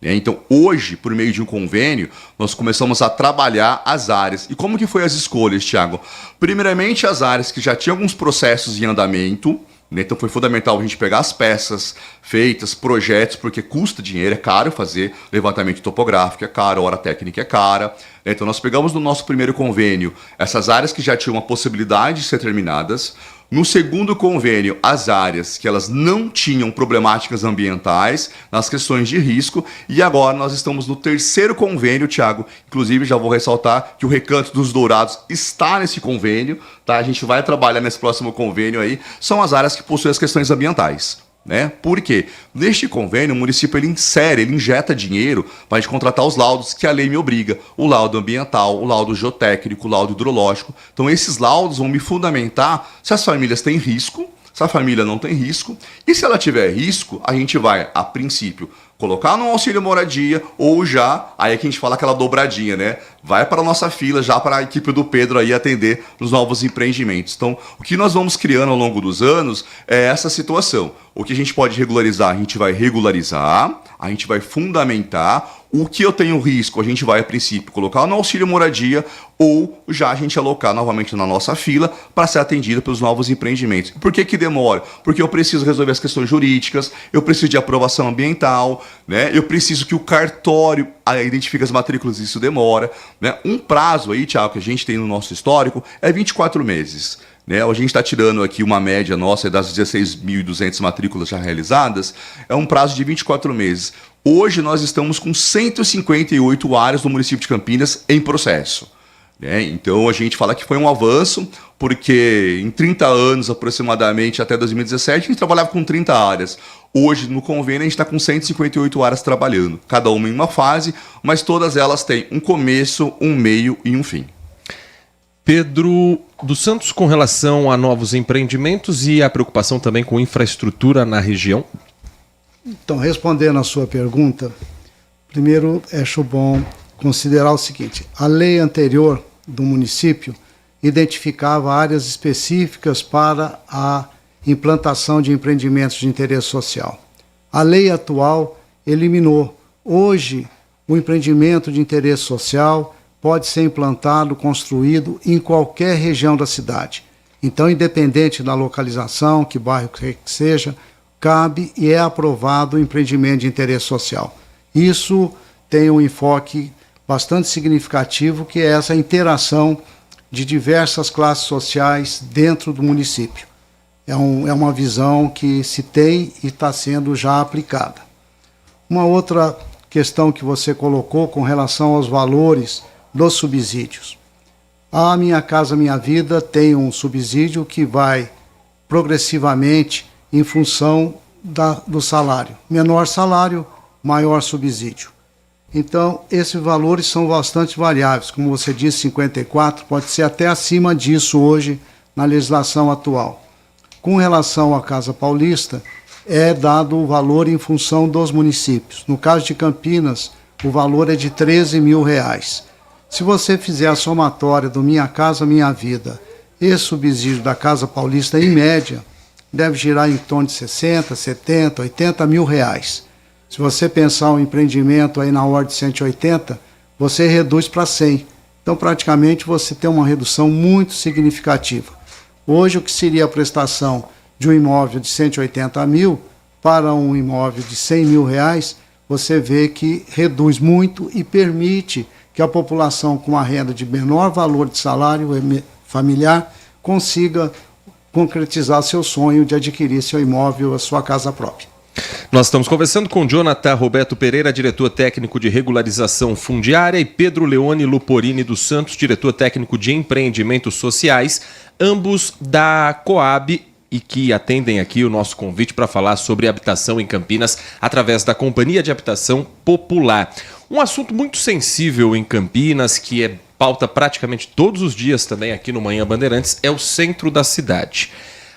[SPEAKER 17] Então, hoje, por meio de um convênio, nós começamos a trabalhar as áreas. E como que foi as escolhas, Thiago? Primeiramente, as áreas que já tinham alguns processos em andamento. Então foi fundamental a gente pegar as peças feitas, projetos, porque custa dinheiro, é caro fazer levantamento topográfico, é caro, hora técnica é cara. Então nós pegamos no nosso primeiro convênio essas áreas que já tinham a possibilidade de ser terminadas. No segundo convênio, as áreas que elas não tinham problemáticas ambientais, nas questões de risco. E agora nós estamos no terceiro convênio, Thiago. Inclusive, já vou ressaltar que o Recanto dos Dourados está nesse convênio, tá? A gente vai trabalhar nesse próximo convênio aí. São as áreas que possuem as questões ambientais. Por quê? Neste convênio, o município ele injeta dinheiro para a gente contratar os laudos que a lei me obriga. O laudo ambiental, o laudo geotécnico, o laudo hidrológico. Então esses laudos vão me fundamentar se as famílias têm risco, se a família não tem risco. E se ela tiver risco, a gente vai, a princípio, colocar no auxílio moradia ou já, aí é que a gente fala aquela dobradinha, né? Vai para a nossa fila, já para a equipe do Pedro aí atender os novos empreendimentos. Então, o que nós vamos criando ao longo dos anos é essa situação. O que a gente pode regularizar, a gente vai regularizar, a gente vai fundamentar. O que eu tenho risco, a gente vai, a princípio, colocar no auxílio moradia ou já a gente alocar novamente na nossa fila para ser atendido pelos novos empreendimentos. Por que demora? Porque eu preciso resolver as questões jurídicas, eu preciso de aprovação ambiental, né? Eu preciso que o cartório identifique as matrículas, isso demora. Né? Um prazo aí, Thiago, que a gente tem no nosso histórico é 24 meses. Né? A gente está tirando aqui uma média nossa das 16.200 matrículas já realizadas, é um prazo de 24 meses. Hoje nós estamos com 158 áreas do município de Campinas em processo. Né? Então a gente fala que foi um avanço, porque em 30 anos aproximadamente, até 2017, a gente trabalhava com 30 áreas. Hoje, no convênio, a gente está com 158 áreas trabalhando, cada uma em uma fase, mas todas elas têm um começo, um meio e um fim.
[SPEAKER 2] Pedro dos Santos, com relação a novos empreendimentos e a preocupação também com infraestrutura na região?
[SPEAKER 10] Então, respondendo a sua pergunta, primeiro acho bom considerar o seguinte: a lei anterior do município identificava áreas específicas para a implantação de empreendimentos de interesse social. A lei atual eliminou. Hoje, o empreendimento de interesse social pode ser implantado, construído em qualquer região da cidade. Então, independente da localização, que bairro que seja, cabe e é aprovado o empreendimento de interesse social. Isso tem um enfoque bastante significativo, que é essa interação de diversas classes sociais dentro do município. É uma visão que se tem e está sendo já aplicada. Uma outra questão que você colocou com relação aos valores dos subsídios. A Minha Casa Minha Vida tem um subsídio que vai progressivamente em função do salário. Menor salário, maior subsídio. Então, esses valores são bastante variáveis. Como você disse, 54, pode ser até acima disso hoje na legislação atual. Com relação à Casa Paulista, é dado o valor em função dos municípios. No caso de Campinas, o valor é de R$13 mil. Se você fizer a somatória do Minha Casa Minha Vida e subsídio da Casa Paulista, em média, deve girar em torno de 60, 70, 80 mil reais. Se você pensar um empreendimento aí na ordem de 180, você reduz para 100. Então, praticamente, você tem uma redução muito significativa. Hoje, o que seria a prestação de um imóvel de 180 mil para um imóvel de 100 mil reais, você vê que reduz muito e permite que a população com uma renda de menor valor de salário familiar consiga concretizar seu sonho de adquirir seu imóvel, a sua casa própria.
[SPEAKER 2] Nós estamos conversando com Jonathan Roberto Pereira, diretor técnico de regularização fundiária, e Pedro Leone Luporini dos Santos, diretor técnico de empreendimentos sociais, ambos da Coab, e que atendem aqui o nosso convite para falar sobre habitação em Campinas através da Companhia de Habitação Popular. Um assunto muito sensível em Campinas, que é pauta praticamente todos os dias também aqui no Manhã Bandeirantes, é o centro da cidade.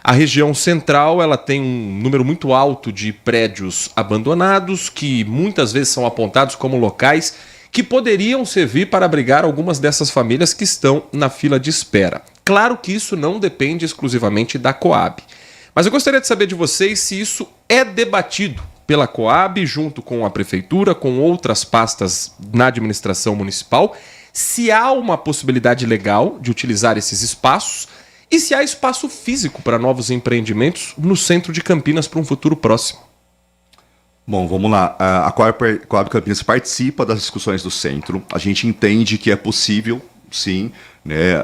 [SPEAKER 2] A região central ela tem um número muito alto de prédios abandonados que muitas vezes são apontados como locais que poderiam servir para abrigar algumas dessas famílias que estão na fila de espera. Claro que isso não depende exclusivamente da Coab. Mas eu gostaria de saber de vocês se isso é debatido pela Coab, junto com a Prefeitura, com outras pastas na administração municipal, se há uma possibilidade legal de utilizar esses espaços e se há espaço físico para novos empreendimentos no centro de Campinas para um futuro próximo.
[SPEAKER 17] Bom, vamos lá. A Coab Campinas participa das discussões do centro. A gente entende que é possível, sim, né,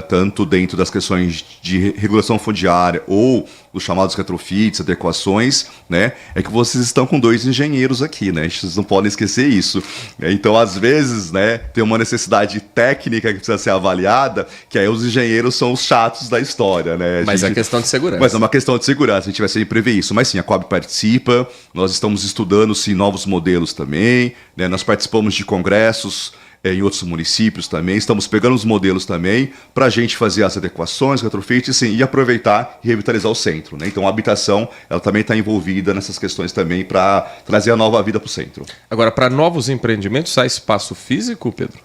[SPEAKER 17] tanto dentro das questões de regulação fundiária ou os chamados retrofits, adequações, né, é que vocês estão com 2 engenheiros aqui, né, vocês não podem esquecer isso. Então, às vezes, né, tem uma necessidade técnica que precisa ser avaliada, que aí os engenheiros são os chatos da história, né.
[SPEAKER 2] Mas é questão de segurança.
[SPEAKER 17] Mas é uma questão de segurança, a gente vai sempre prever isso. Mas sim, a Coab participa, nós estamos estudando, sim, novos modelos também, né, nós participamos de congressos em outros municípios também, estamos pegando os modelos também para a gente fazer as adequações, retrofits, sim, e aproveitar e revitalizar o centro, né? Então a habitação ela também está envolvida nessas questões também para trazer a nova vida para o centro.
[SPEAKER 2] Agora, para novos empreendimentos, há espaço físico, Pedro?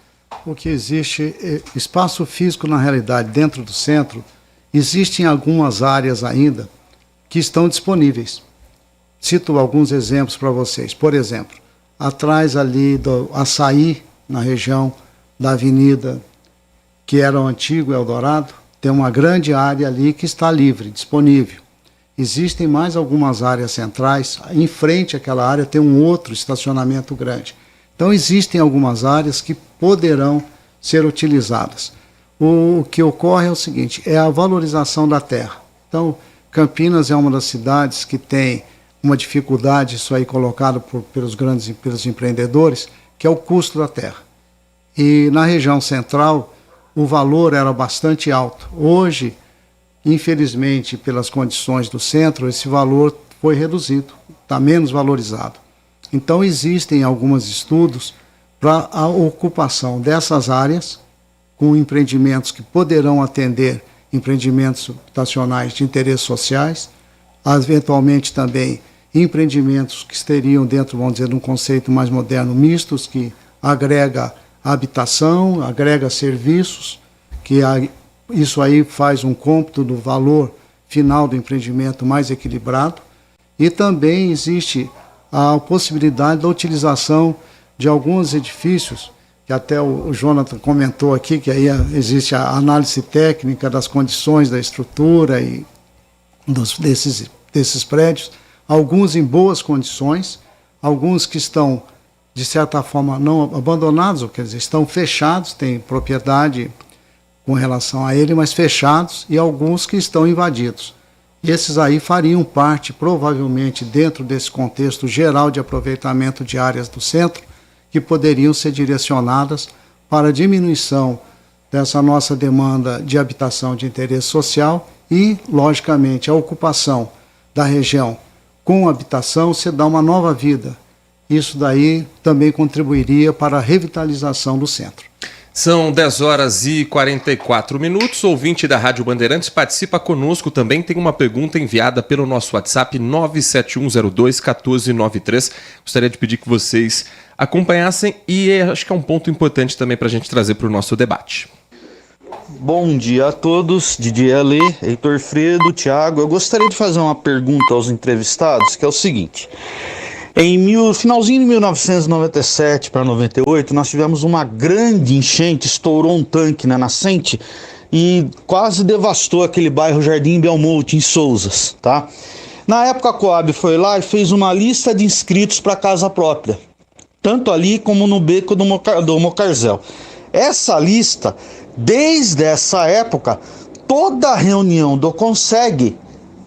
[SPEAKER 10] O que existe, espaço físico na realidade dentro do centro, existem algumas áreas ainda que estão disponíveis. Cito alguns exemplos para vocês. Por exemplo, atrás ali do Açaí, na região da avenida, que era o antigo Eldorado, tem uma grande área ali que está livre, disponível. Existem mais algumas áreas centrais, em frente àquela área tem um outro estacionamento grande. Então existem algumas áreas que poderão ser utilizadas. O que ocorre é o seguinte, é a valorização da terra. Então, Campinas é uma das cidades que tem uma dificuldade, isso aí colocado pelos empreendedores, que é o custo da terra. E na região central, o valor era bastante alto. Hoje, infelizmente, pelas condições do centro, esse valor foi reduzido, está menos valorizado. Então, existem alguns estudos para a ocupação dessas áreas, com empreendimentos que poderão atender empreendimentos habitacionais de interesses sociais, eventualmente também empreendimentos que estariam dentro, vamos dizer, de um conceito mais moderno, mistos, que agrega habitação, agrega serviços, isso aí faz um cômputo do valor final do empreendimento mais equilibrado, e também existe a possibilidade da utilização de alguns edifícios, que até o Jonathan comentou aqui, que aí existe a análise técnica das condições da estrutura e desses prédios, alguns em boas condições, alguns que estão, de certa forma, não abandonados, ou quer dizer, estão fechados, têm propriedade com relação a ele, mas fechados, e alguns que estão invadidos. E esses aí fariam parte, provavelmente, dentro desse contexto geral de aproveitamento de áreas do centro, que poderiam ser direcionadas para a diminuição dessa nossa demanda de habitação de interesse social e, logicamente, a ocupação da região com habitação se dá uma nova vida. Isso daí também contribuiria para a revitalização do centro.
[SPEAKER 2] São 10 horas e 44 minutos. O ouvinte da Rádio Bandeirantes participa conosco também. Tem uma pergunta enviada pelo nosso WhatsApp 97102-1493. Gostaria de pedir que vocês acompanhassem e acho que é um ponto importante também para a gente trazer para o nosso debate.
[SPEAKER 18] Bom dia a todos, Didier Alê, Heitor Fredo, Thiago. Eu gostaria de fazer uma pergunta aos entrevistados, que é o seguinte. Finalzinho de 1997 para 98, nós tivemos uma grande enchente, estourou um tanque na nascente e quase devastou aquele bairro Jardim Belmonte, em Sousas, tá? Na época a Coab foi lá e fez uma lista de inscritos para casa própria, tanto ali como no beco do Mocarzel. Essa lista, desde essa época, toda reunião do Conseg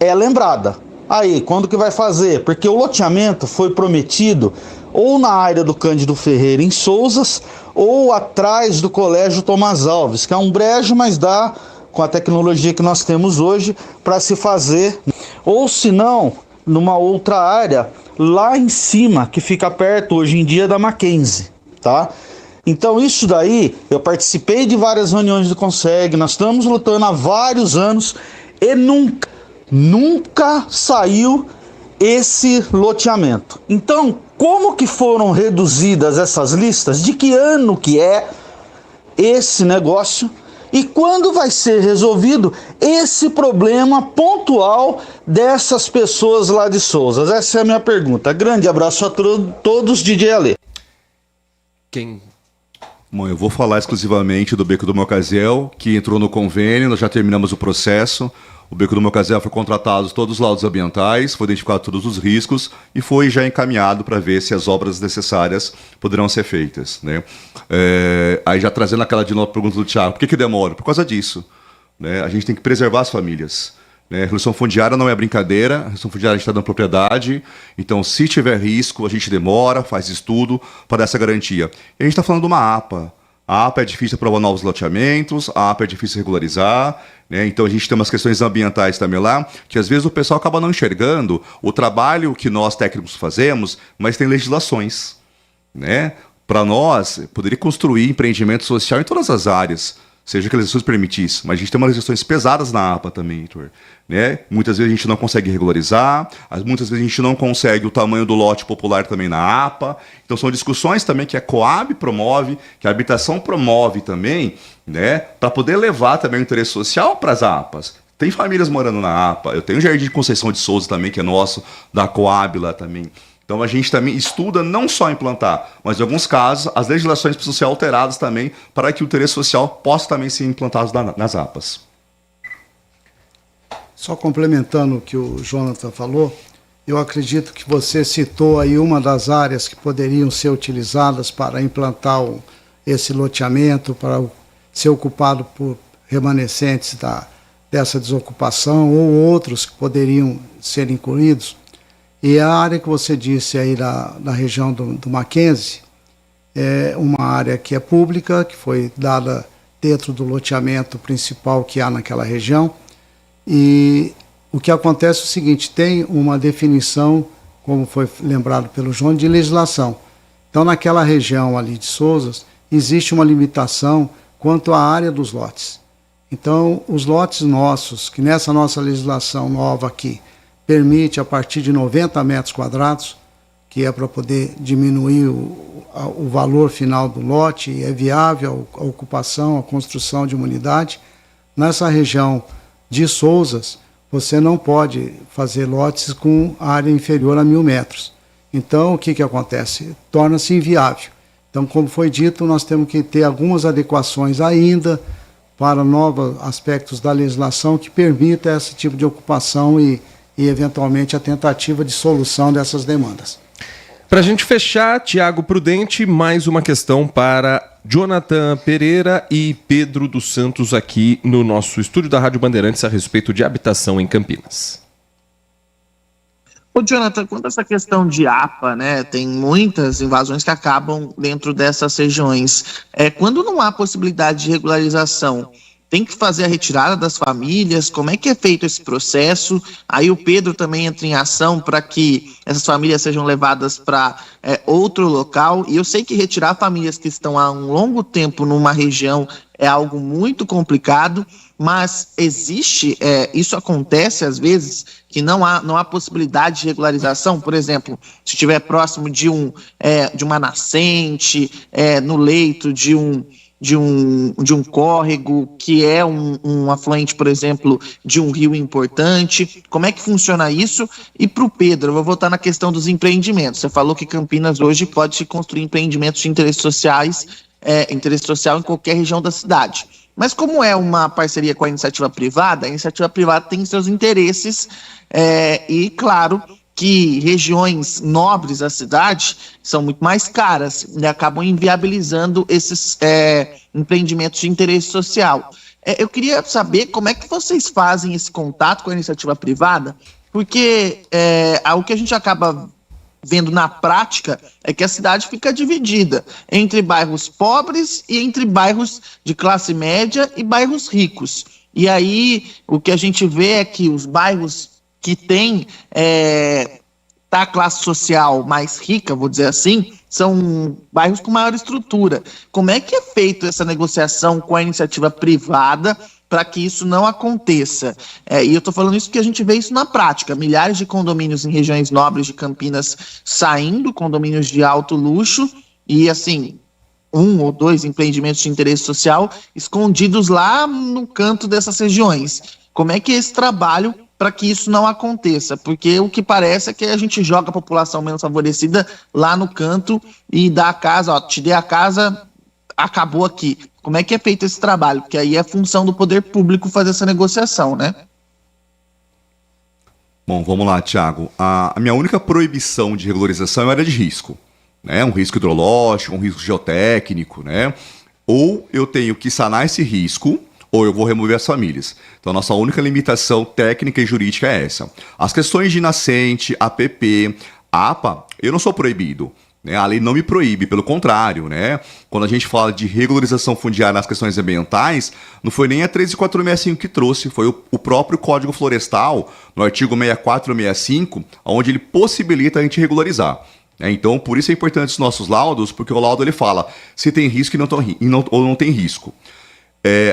[SPEAKER 18] é lembrada. Aí, quando que vai fazer? Porque o loteamento foi prometido ou na área do Cândido Ferreira, em Sousas, ou atrás do Colégio Tomás Alves, que é um brejo, mas dá, com a tecnologia que nós temos hoje, para se fazer. Ou se não, numa outra área, lá em cima, que fica perto hoje em dia da Mackenzie, tá? Então isso daí, eu participei de várias reuniões do Conseg, nós estamos lutando há vários anos e nunca nunca saiu esse loteamento. Então, como que foram reduzidas essas listas? De que ano que é esse negócio? E quando vai ser resolvido esse problema pontual dessas pessoas lá de Souzas? Essa é a minha pergunta. Grande abraço a todos, DJ Ale.
[SPEAKER 17] Bom, eu vou falar exclusivamente do Beco do Mocasel, que entrou no convênio, nós já terminamos o processo. O Beco do Mocasel foi contratado todos os laudos ambientais, foi identificado todos os riscos e foi já encaminhado para ver se as obras necessárias poderão ser feitas, né? Aí já trazendo aquela de novo pergunta do Thiago, por que demora? Por causa disso, né? A gente tem que preservar as famílias, né? A redução fundiária não é brincadeira, a redução fundiária a gente está dando propriedade, então se tiver risco a gente demora, faz estudo para dar essa garantia. E a gente está falando de uma APA. A APA é difícil aprovar novos loteamentos, a APA é difícil regularizar, né? Então a gente tem umas questões ambientais também lá, que às vezes o pessoal acaba não enxergando o trabalho que nós técnicos fazemos, mas tem legislações, né? Para nós, poderia construir empreendimento social em todas as áreas, seja que as legislações permitissem, mas a gente tem umas legislações pesadas na APA também, Heitor, né? Muitas vezes a gente não consegue regularizar, muitas vezes a gente não consegue o tamanho do lote popular também na APA, então são discussões também que a Coab promove, que a habitação promove também, né? Para poder levar também o interesse social para as APAs. Tem famílias morando na APA, eu tenho o Jardim de Conceição de Souza também, que é nosso, da Coab lá também. Então a gente também estuda não só implantar, mas em alguns casos as legislações precisam ser alteradas também para que o interesse social possa também ser implantado nas APAs.
[SPEAKER 10] Só complementando o que o Jonathan falou, eu acredito que você citou aí uma das áreas que poderiam ser utilizadas para implantar esse loteamento, para ser ocupado por remanescentes dessa desocupação ou outros que poderiam ser incluídos. E a área que você disse aí da região do Mackenzie é uma área que é pública, que foi dada dentro do loteamento principal que há naquela região. E o que acontece é o seguinte, tem uma definição, como foi lembrado pelo João, de legislação. Então, naquela região ali de Souzas, existe uma limitação quanto à área dos lotes. Então, os lotes nossos, que nessa nossa legislação nova aqui, permite a partir de 90 metros quadrados, que é para poder diminuir o valor final do lote, e é viável a ocupação, a construção de uma unidade. Nessa região de Souzas, você não pode fazer lotes com área inferior a 1.000 metros. Então, o que acontece? Torna-se inviável. Então, como foi dito, nós temos que ter algumas adequações ainda para novos aspectos da legislação que permita esse tipo de ocupação e eventualmente a tentativa de solução dessas demandas.
[SPEAKER 2] Para a gente fechar, Tiago Prudente, mais uma questão para Jonathan Pereira e Pedro dos Santos aqui no nosso estúdio da Rádio Bandeirantes a respeito de habitação em Campinas.
[SPEAKER 3] Ô, Jonathan, quanto a essa questão de APA, né, tem muitas invasões que acabam dentro dessas regiões. Quando não há possibilidade de regularização, tem que fazer a retirada das famílias? Como é que é feito esse processo? Aí o Pedro também entra em ação para que essas famílias sejam levadas para outro local. E eu sei que retirar famílias que estão há um longo tempo numa região é algo muito complicado, mas existe, isso acontece às vezes, que não há possibilidade de regularização. Por exemplo, se estiver próximo de uma nascente, no leito de um córrego, que é um afluente, por exemplo, de um rio importante. Como é que funciona isso? E para o Pedro, eu vou voltar na questão dos empreendimentos. Você falou que Campinas hoje pode se construir empreendimentos de interesse social em qualquer região da cidade. Mas como é uma parceria com a iniciativa privada tem seus interesses e, claro, que regiões nobres da cidade são muito mais caras e acabam inviabilizando esses empreendimentos de interesse social. Eu queria saber como é que vocês fazem esse contato com a iniciativa privada, porque o que a gente acaba vendo na prática é que a cidade fica dividida entre bairros pobres e entre bairros de classe média e bairros ricos. E aí o que a gente vê é que os bairros que têm a classe social mais rica, vou dizer assim, são bairros com maior estrutura. Como é que é feito essa negociação com a iniciativa privada para que isso não aconteça. E eu estou falando isso porque a gente vê isso na prática. Milhares de condomínios em regiões nobres de Campinas saindo, condomínios de alto luxo, e assim, 1 ou 2 empreendimentos de interesse social escondidos lá no canto dessas regiões. Como é que é esse trabalho para que isso não aconteça? Porque o que parece é que a gente joga a população menos favorecida lá no canto e dá a casa, ó, te dei a casa, acabou aqui. Como é que é feito esse trabalho? Porque aí é função do poder público fazer essa negociação, né?
[SPEAKER 17] Bom, vamos lá, Thiago. A minha única proibição de regularização é a área de risco, né? Um risco hidrológico, um risco geotécnico, né? Ou eu tenho que sanar esse risco, ou eu vou remover as famílias. Então, a nossa única limitação técnica e jurídica é essa. As questões de nascente, APP, APA, eu não sou proibido. A lei não me proíbe, pelo contrário, né? Quando a gente fala de regularização fundiária nas questões ambientais, não foi nem a 13465 que trouxe, foi o próprio Código Florestal, no artigo 6465, onde ele possibilita a gente regularizar. Então, por isso é importante os nossos laudos, porque o laudo ele fala se tem risco ou não tem risco.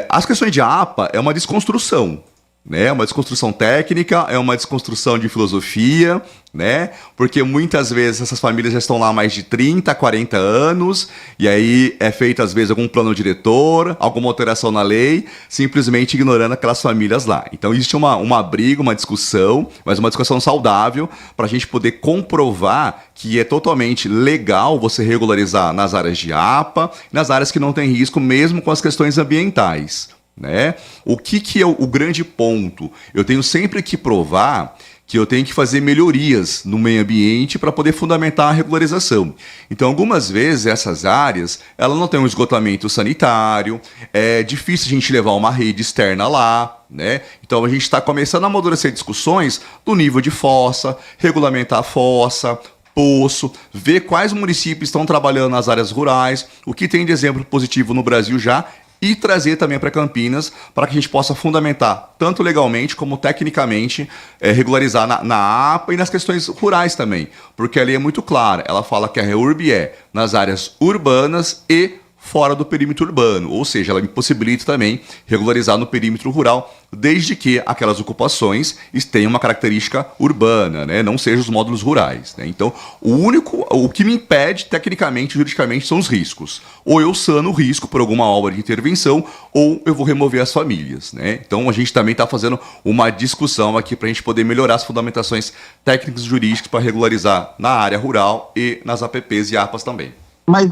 [SPEAKER 17] As questões de APA é uma desconstrução. Né? Uma desconstrução técnica, é uma desconstrução de filosofia, né? Porque muitas vezes essas famílias já estão lá há mais de 30, 40 anos, e aí é feito às vezes algum plano diretor, alguma alteração na lei, simplesmente ignorando aquelas famílias lá. Então existe uma briga, uma discussão, mas uma discussão saudável, para a gente poder comprovar que é totalmente legal você regularizar nas áreas de APA, nas áreas que não tem risco, mesmo com as questões ambientais. Né? O que é o grande ponto? Eu tenho sempre que provar que eu tenho que fazer melhorias no meio ambiente para poder fundamentar a regularização. Então, algumas vezes, essas áreas, ela não tem um esgotamento sanitário, é difícil a gente levar uma rede externa lá, né? Então, a gente está começando a amadurecer discussões do nível de fossa, regulamentar a fossa, poço, ver quais municípios estão trabalhando nas áreas rurais, o que tem de exemplo positivo no Brasil já, e trazer também para Campinas, para que a gente possa fundamentar, tanto legalmente como tecnicamente, regularizar na APA e nas questões rurais também. Porque a lei é muito clara, ela fala que a REURB é nas áreas urbanas e fora do perímetro urbano, ou seja, ela me possibilita também regularizar no perímetro rural, desde que aquelas ocupações tenham uma característica urbana, né? Não sejam os módulos rurais. Né? Então, o que me impede, tecnicamente, juridicamente, são os riscos. Ou eu sano o risco por alguma obra de intervenção, ou eu vou remover as famílias. Né? Então, a gente também está fazendo uma discussão aqui para a gente poder melhorar as fundamentações técnicas e jurídicas para regularizar na área rural e nas APPs e APAs também.
[SPEAKER 3] Mas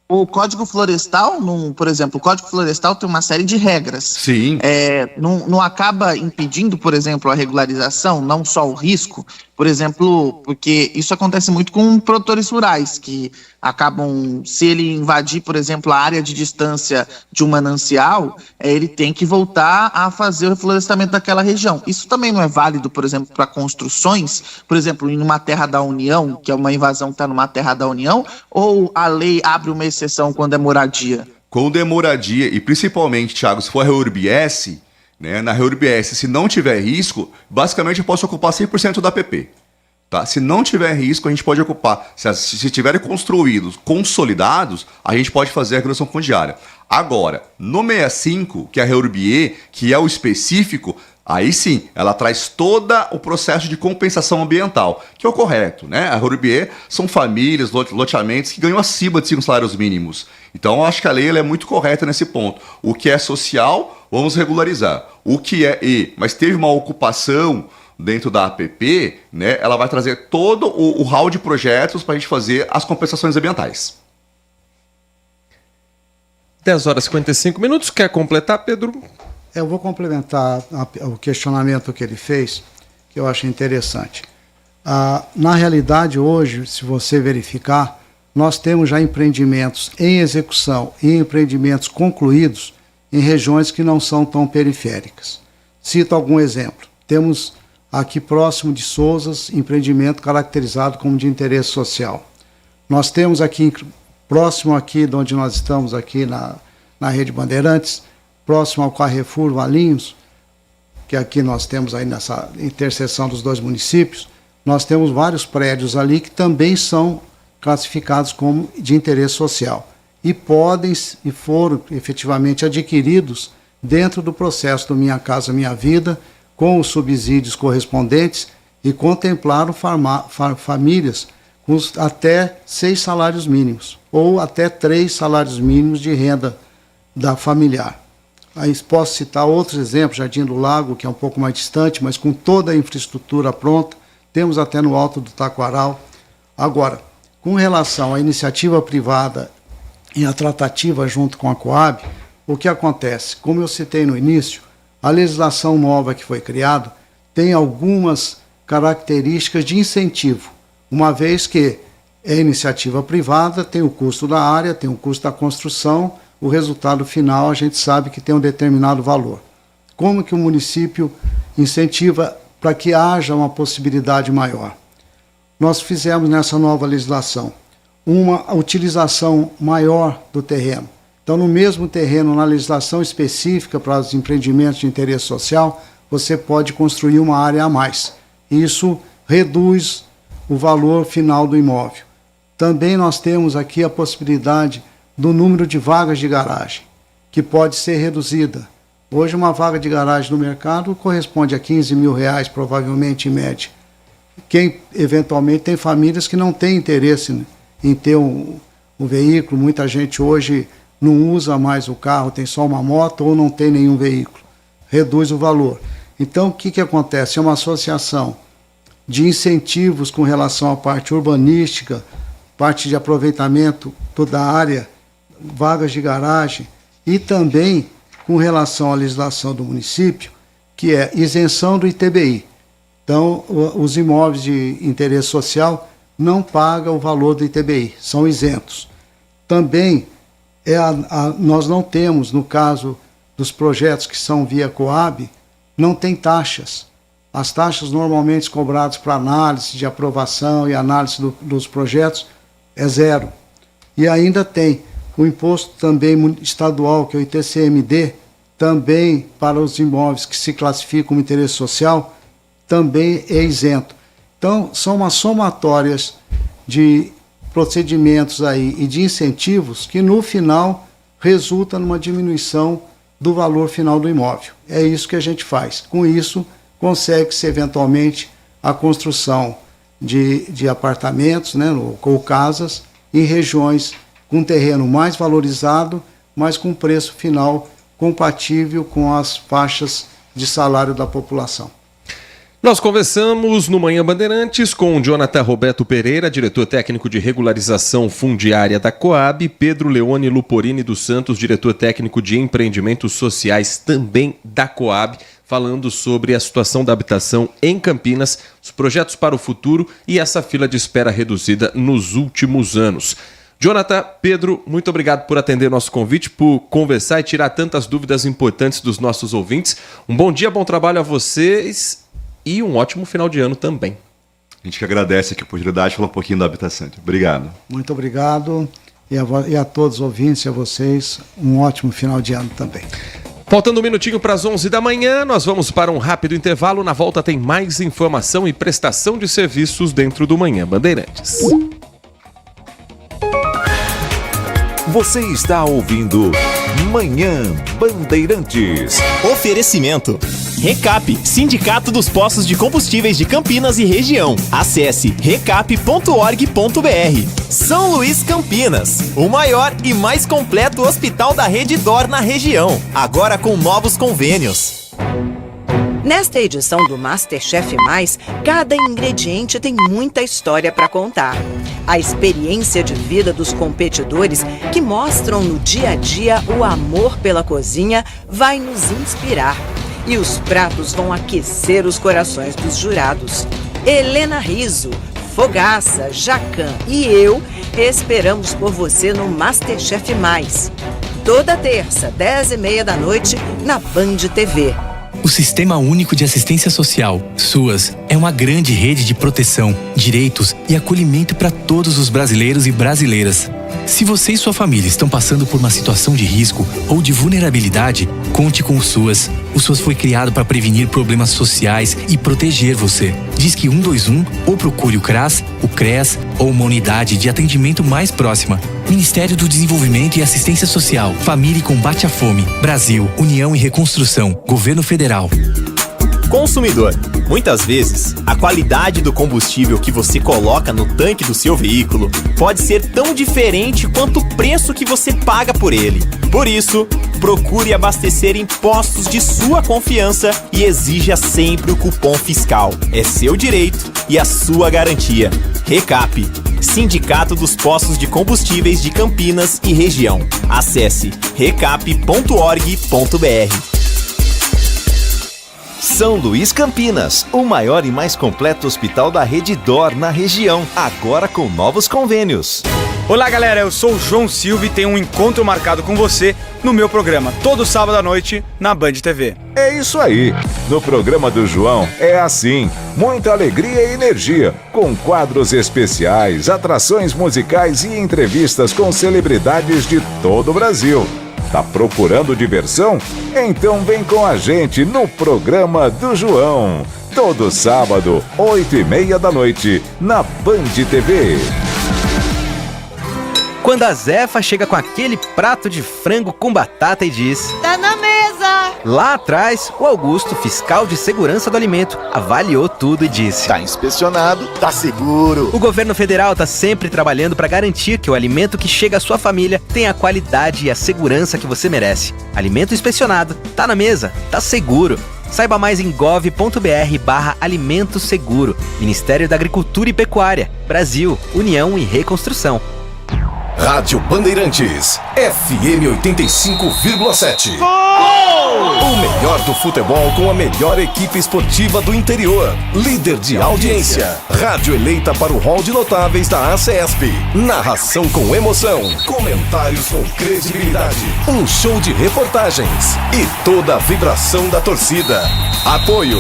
[SPEAKER 3] o Código Florestal, por exemplo, o Código Florestal tem uma série de regras.
[SPEAKER 17] Sim.
[SPEAKER 3] Não acaba impedindo, por exemplo, a regularização, não só o risco, por exemplo, porque isso acontece muito com produtores rurais, que acabam, se ele invadir, por exemplo, a área de distância de um manancial, ele tem que voltar a fazer o reflorestamento daquela região. Isso também não é válido, por exemplo, para construções, por exemplo, em uma terra da União, que é uma invasão que está numa terra da União, ou a lei abre uma exceção quando é moradia?
[SPEAKER 17] Quando é moradia, e principalmente, Thiago, se for a REURB-S, né, na REURB-S, se não tiver risco, basicamente eu posso ocupar 100% da APP. Tá? Se não tiver risco, a gente pode ocupar. Se estiverem construídos, consolidados, a gente pode fazer a regulação fundiária. Agora, no 65, que é a REURB-E, que é o específico, aí sim, ela traz todo o processo de compensação ambiental, que é o correto, né? A REURB-E são famílias, loteamentos que ganham acima de 5 salários mínimos. Então, eu acho que a lei ela é muito correta nesse ponto. O que é social, vamos regularizar. O que é mas teve uma ocupação dentro da APP, né? Ela vai trazer todo o hall de projetos para a gente fazer as compensações ambientais.
[SPEAKER 2] 10 horas e 55 minutos. Quer completar, Pedro?
[SPEAKER 10] Eu vou complementar o questionamento que ele fez, que eu achei interessante. Na realidade, hoje, se você verificar, nós temos já empreendimentos em execução e empreendimentos concluídos em regiões que não são tão periféricas. Cito algum exemplo. Temos aqui próximo de Sousas, empreendimento caracterizado como de interesse social. Nós temos aqui, próximo aqui de onde nós estamos, aqui na Rede Bandeirantes, próximo ao Carrefour Valinhos, que aqui nós temos aí nessa interseção dos dois municípios, nós temos vários prédios ali que também são classificados como de interesse social e foram efetivamente adquiridos dentro do processo do Minha Casa Minha Vida, com os subsídios correspondentes, e contemplaram famílias com até 6 salários mínimos, ou até 3 salários mínimos de renda da familiar. Aí posso citar outros exemplos, Jardim do Lago, que é um pouco mais distante, mas com toda a infraestrutura pronta, temos até no Alto do Taquaral. Agora, com relação à iniciativa privada e a tratativa junto com a Coab, o que acontece? Como eu citei no início, a legislação nova que foi criada tem algumas características de incentivo, uma vez que é iniciativa privada, tem o custo da área, tem o custo da construção, o resultado final a gente sabe que tem um determinado valor. Como que o município incentiva para que haja uma possibilidade maior? Nós fizemos nessa nova legislação uma utilização maior do terreno. Então, no mesmo terreno, na legislação específica para os empreendimentos de interesse social, você pode construir uma área a mais. Isso reduz o valor final do imóvel. Também nós temos aqui a possibilidade do número de vagas de garagem, que pode ser reduzida. Hoje, uma vaga de garagem no mercado corresponde a R$15 mil, provavelmente, em média. Quem, eventualmente, tem famílias que não têm interesse em ter um veículo, muita gente hoje não usa mais o carro, tem só uma moto ou não tem nenhum veículo. Reduz o valor. Então, o que acontece? É uma associação de incentivos com relação à parte urbanística, parte de aproveitamento toda a área, vagas de garagem, e também com relação à legislação do município, que é isenção do ITBI. Então, os imóveis de interesse social não pagam o valor do ITBI, são isentos. Também, nós não temos, no caso dos projetos que são via Coab, não tem taxas. As taxas normalmente cobradas para análise de aprovação e análise dos projetos é zero. E ainda tem o imposto também estadual, que é o ITCMD, também para os imóveis que se classificam como interesse social, também é isento. Então, são umas somatórias de procedimentos aí e de incentivos que, no final, resulta numa diminuição do valor final do imóvel. É isso que a gente faz. Com isso, consegue-se, eventualmente, a construção de apartamentos, né, ou casas, em regiões com terreno mais valorizado, mas com preço final compatível com as faixas de salário da população.
[SPEAKER 2] Nós conversamos no Manhã Bandeirantes com Jonathan Roberto Pereira, diretor técnico de regularização fundiária da Coab, Pedro Leone Luporini dos Santos, diretor técnico de empreendimentos sociais também da Coab, falando sobre a situação da habitação em Campinas, os projetos para o futuro e essa fila de espera reduzida nos últimos anos. Jonathan, Pedro, muito obrigado por atender nosso convite, por conversar e tirar tantas dúvidas importantes dos nossos ouvintes. Um bom dia, bom trabalho a vocês e um ótimo final de ano também.
[SPEAKER 17] A gente que agradece aqui a oportunidade de falar um pouquinho da habitação. Obrigado.
[SPEAKER 10] Muito obrigado e a todos os ouvintes e a vocês, um ótimo final de ano também.
[SPEAKER 2] Faltando um minutinho para as 11 da manhã, nós vamos para um rápido intervalo. Na volta tem mais informação e prestação de serviços dentro do Manhã Bandeirantes.
[SPEAKER 11] Você está ouvindo Manhã Bandeirantes.
[SPEAKER 8] Oferecimento. Recap, Sindicato dos Postos de Combustíveis de Campinas e região. Acesse recap.org.br. São Luís Campinas, o maior e mais completo hospital da Rede DOR na região, agora com novos convênios.
[SPEAKER 19] Nesta edição do MasterChef Mais, cada ingrediente tem muita história para contar. A experiência de vida dos competidores que mostram no dia a dia o amor pela cozinha vai nos inspirar. E os pratos vão aquecer os corações dos jurados. Helena Rizzo, Fogaça, Jacan e eu esperamos por você no MasterChef Mais. Toda terça, 10h30 da noite, na Band TV.
[SPEAKER 20] O Sistema Único de Assistência Social, SUAS, é uma grande rede de proteção, direitos e acolhimento para todos os brasileiros e brasileiras. Se você e sua família estão passando por uma situação de risco ou de vulnerabilidade, conte com o SUAS. O SUAS foi criado para prevenir problemas sociais e proteger você. Disque 121 ou procure o CRAS, o CREAS ou uma unidade de atendimento mais próxima. Ministério do Desenvolvimento e Assistência Social. Família e Combate à Fome. Brasil, União e Reconstrução. Governo Federal.
[SPEAKER 8] Consumidor. Muitas vezes, a qualidade do combustível que você coloca no tanque do seu veículo pode ser tão diferente quanto o preço que você paga por ele. Por isso, procure abastecer em postos de sua confiança e exija sempre o cupom fiscal. É seu direito e a sua garantia. Recap, Sindicato dos Postos de Combustíveis de Campinas e Região. Acesse recap.org.br.
[SPEAKER 11] São Luís Campinas, o maior e mais completo hospital da rede DOR na região, agora com novos convênios.
[SPEAKER 14] Olá galera, eu sou o João Silva e tenho um encontro marcado com você no meu programa, todo sábado à noite, na Band TV.
[SPEAKER 15] É isso aí, no programa do João é assim, muita alegria e energia, com quadros especiais, atrações musicais e entrevistas com celebridades de todo o Brasil. Tá procurando diversão? Então vem com a gente no programa do João. Todo sábado, 8h30 da noite, na Band TV.
[SPEAKER 9] Quando a Zefa chega com aquele prato de frango com batata e diz:
[SPEAKER 21] tá na mesa!
[SPEAKER 9] Lá atrás, o Augusto, fiscal de segurança do alimento, avaliou tudo e disse:
[SPEAKER 22] tá inspecionado, tá seguro.
[SPEAKER 9] O governo federal está sempre trabalhando para garantir que o alimento que chega à sua família tenha a qualidade e a segurança que você merece. Alimento inspecionado, tá na mesa, tá seguro. Saiba mais em gov.br/alimento seguro. Ministério da Agricultura e Pecuária. Brasil, União e Reconstrução.
[SPEAKER 16] Rádio Bandeirantes, FM 85,7. O melhor do futebol com a melhor equipe esportiva do interior. Líder de audiência. Rádio eleita para o hall de notáveis da ACESP. Narração com emoção. Comentários com credibilidade. Um show de reportagens. E toda a vibração da torcida. Apoio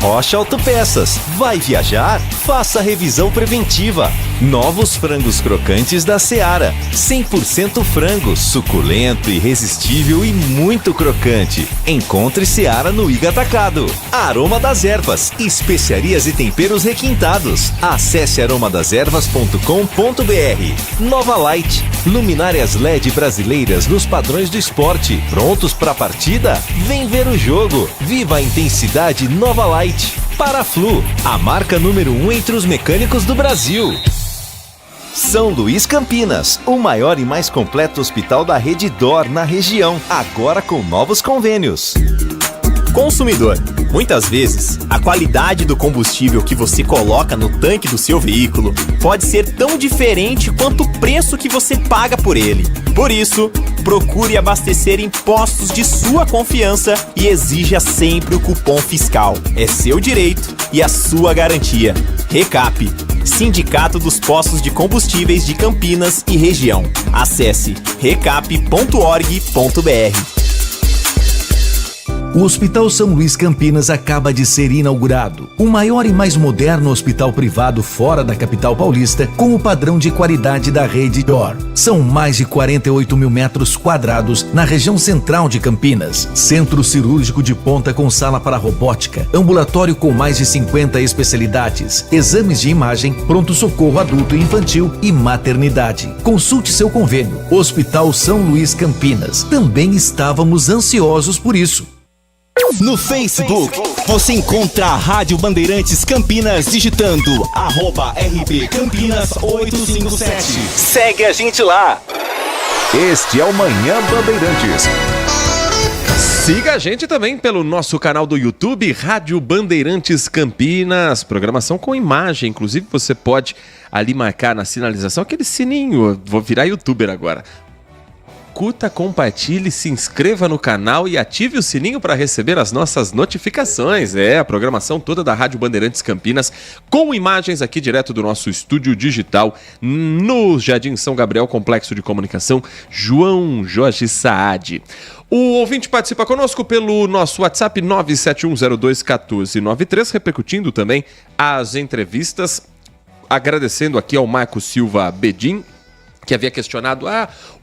[SPEAKER 11] Rocha Autopeças. Vai viajar? Faça a revisão preventiva. Novos frangos crocantes da Seara. 100% frango, suculento, irresistível e muito crocante. Encontre Seara no Iga Atacado. Aroma das Ervas. Especiarias e temperos requintados. Acesse aromadeservas.com.br. Nova Light. Luminárias LED brasileiras nos padrões do esporte. Prontos para a partida? Vem ver o jogo. Viva a intensidade Nova Light. Paraflu, a marca número 1 entre os mecânicos do Brasil. São Luís Campinas, o maior e mais completo hospital da rede DOR na região, agora com novos convênios.
[SPEAKER 8] Consumidor. Muitas vezes, a qualidade do combustível que você coloca no tanque do seu veículo pode ser tão diferente quanto o preço que você paga por ele. Por isso, procure abastecer em postos de sua confiança e exija sempre o cupom fiscal. É seu direito e a sua garantia. Recap, Sindicato dos Postos de Combustíveis de Campinas e Região. Acesse recap.org.br.
[SPEAKER 7] O Hospital São Luís Campinas acaba de ser inaugurado. O maior e mais moderno hospital privado fora da capital paulista, com o padrão de qualidade da rede DOR. São mais de 48 mil metros quadrados na região central de Campinas. Centro cirúrgico de ponta com sala para robótica, ambulatório com mais de 50 especialidades, exames de imagem, pronto-socorro adulto e infantil e maternidade. Consulte seu convênio. Hospital São Luís Campinas. Também estávamos ansiosos por isso.
[SPEAKER 16] No Facebook, você encontra a Rádio Bandeirantes Campinas digitando @RB Campinas 857. Segue a gente lá.
[SPEAKER 15] Este é o Manhã Bandeirantes.
[SPEAKER 2] Siga a gente também pelo nosso canal do YouTube, Rádio Bandeirantes Campinas. Programação com imagem, inclusive você pode ali marcar na sinalização aquele sininho. Vou virar youtuber agora. Curta, compartilhe, se inscreva no canal e ative o sininho para receber as nossas notificações. É, a programação toda da Rádio Bandeirantes Campinas, com imagens aqui direto do nosso estúdio digital no Jardim São Gabriel, Complexo de Comunicação João Jorge Saad. O ouvinte participa conosco pelo nosso WhatsApp 971021493, repercutindo também as entrevistas, agradecendo aqui ao Marco Silva Bedin, que havia questionado,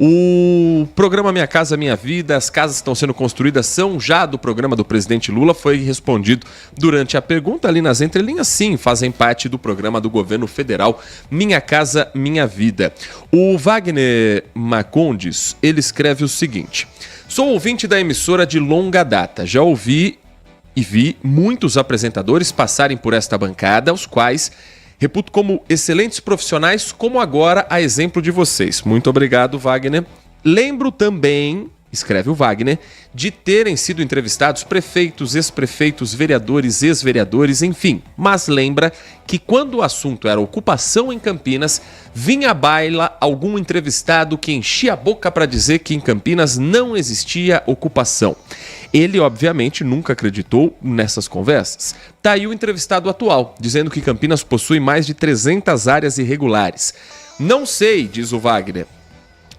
[SPEAKER 2] o programa Minha Casa Minha Vida, as casas que estão sendo construídas são já do programa do presidente Lula, foi respondido durante a pergunta ali nas entrelinhas, sim, fazem parte do programa do governo federal Minha Casa Minha Vida. O Wagner Marcondes, ele escreve o seguinte: sou ouvinte da emissora de longa data, já ouvi e vi muitos apresentadores passarem por esta bancada, os quais reputo como excelentes profissionais, como agora a exemplo de vocês. Muito obrigado, Wagner. Lembro também, escreve o Wagner, de terem sido entrevistados prefeitos, ex-prefeitos, vereadores, ex-vereadores, enfim. Mas lembra que quando o assunto era ocupação em Campinas, vinha à baila algum entrevistado que enchia a boca para dizer que em Campinas não existia ocupação. Ele, obviamente, nunca acreditou nessas conversas. Tá aí o entrevistado atual, dizendo que Campinas possui mais de 300 áreas irregulares. Não sei, diz o Wagner.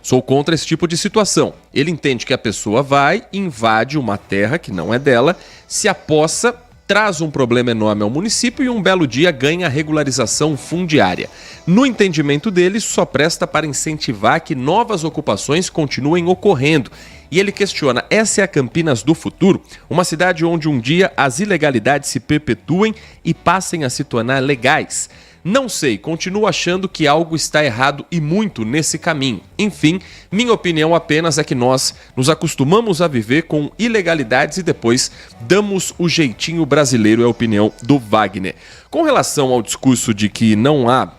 [SPEAKER 2] Sou contra esse tipo de situação. Ele entende que a pessoa vai, invade uma terra que não é dela, se apossa, traz um problema enorme ao município e um belo dia ganha a regularização fundiária. No entendimento dele, isso só presta para incentivar que novas ocupações continuem ocorrendo. E ele questiona, essa é a Campinas do futuro? Uma cidade onde um dia as ilegalidades se perpetuem e passem a se tornar legais? Não sei, continuo achando que algo está errado e muito nesse caminho. Enfim, minha opinião apenas é que nós nos acostumamos a viver com ilegalidades e depois damos o jeitinho brasileiro, é a opinião do Wagner. Com relação ao discurso de que não há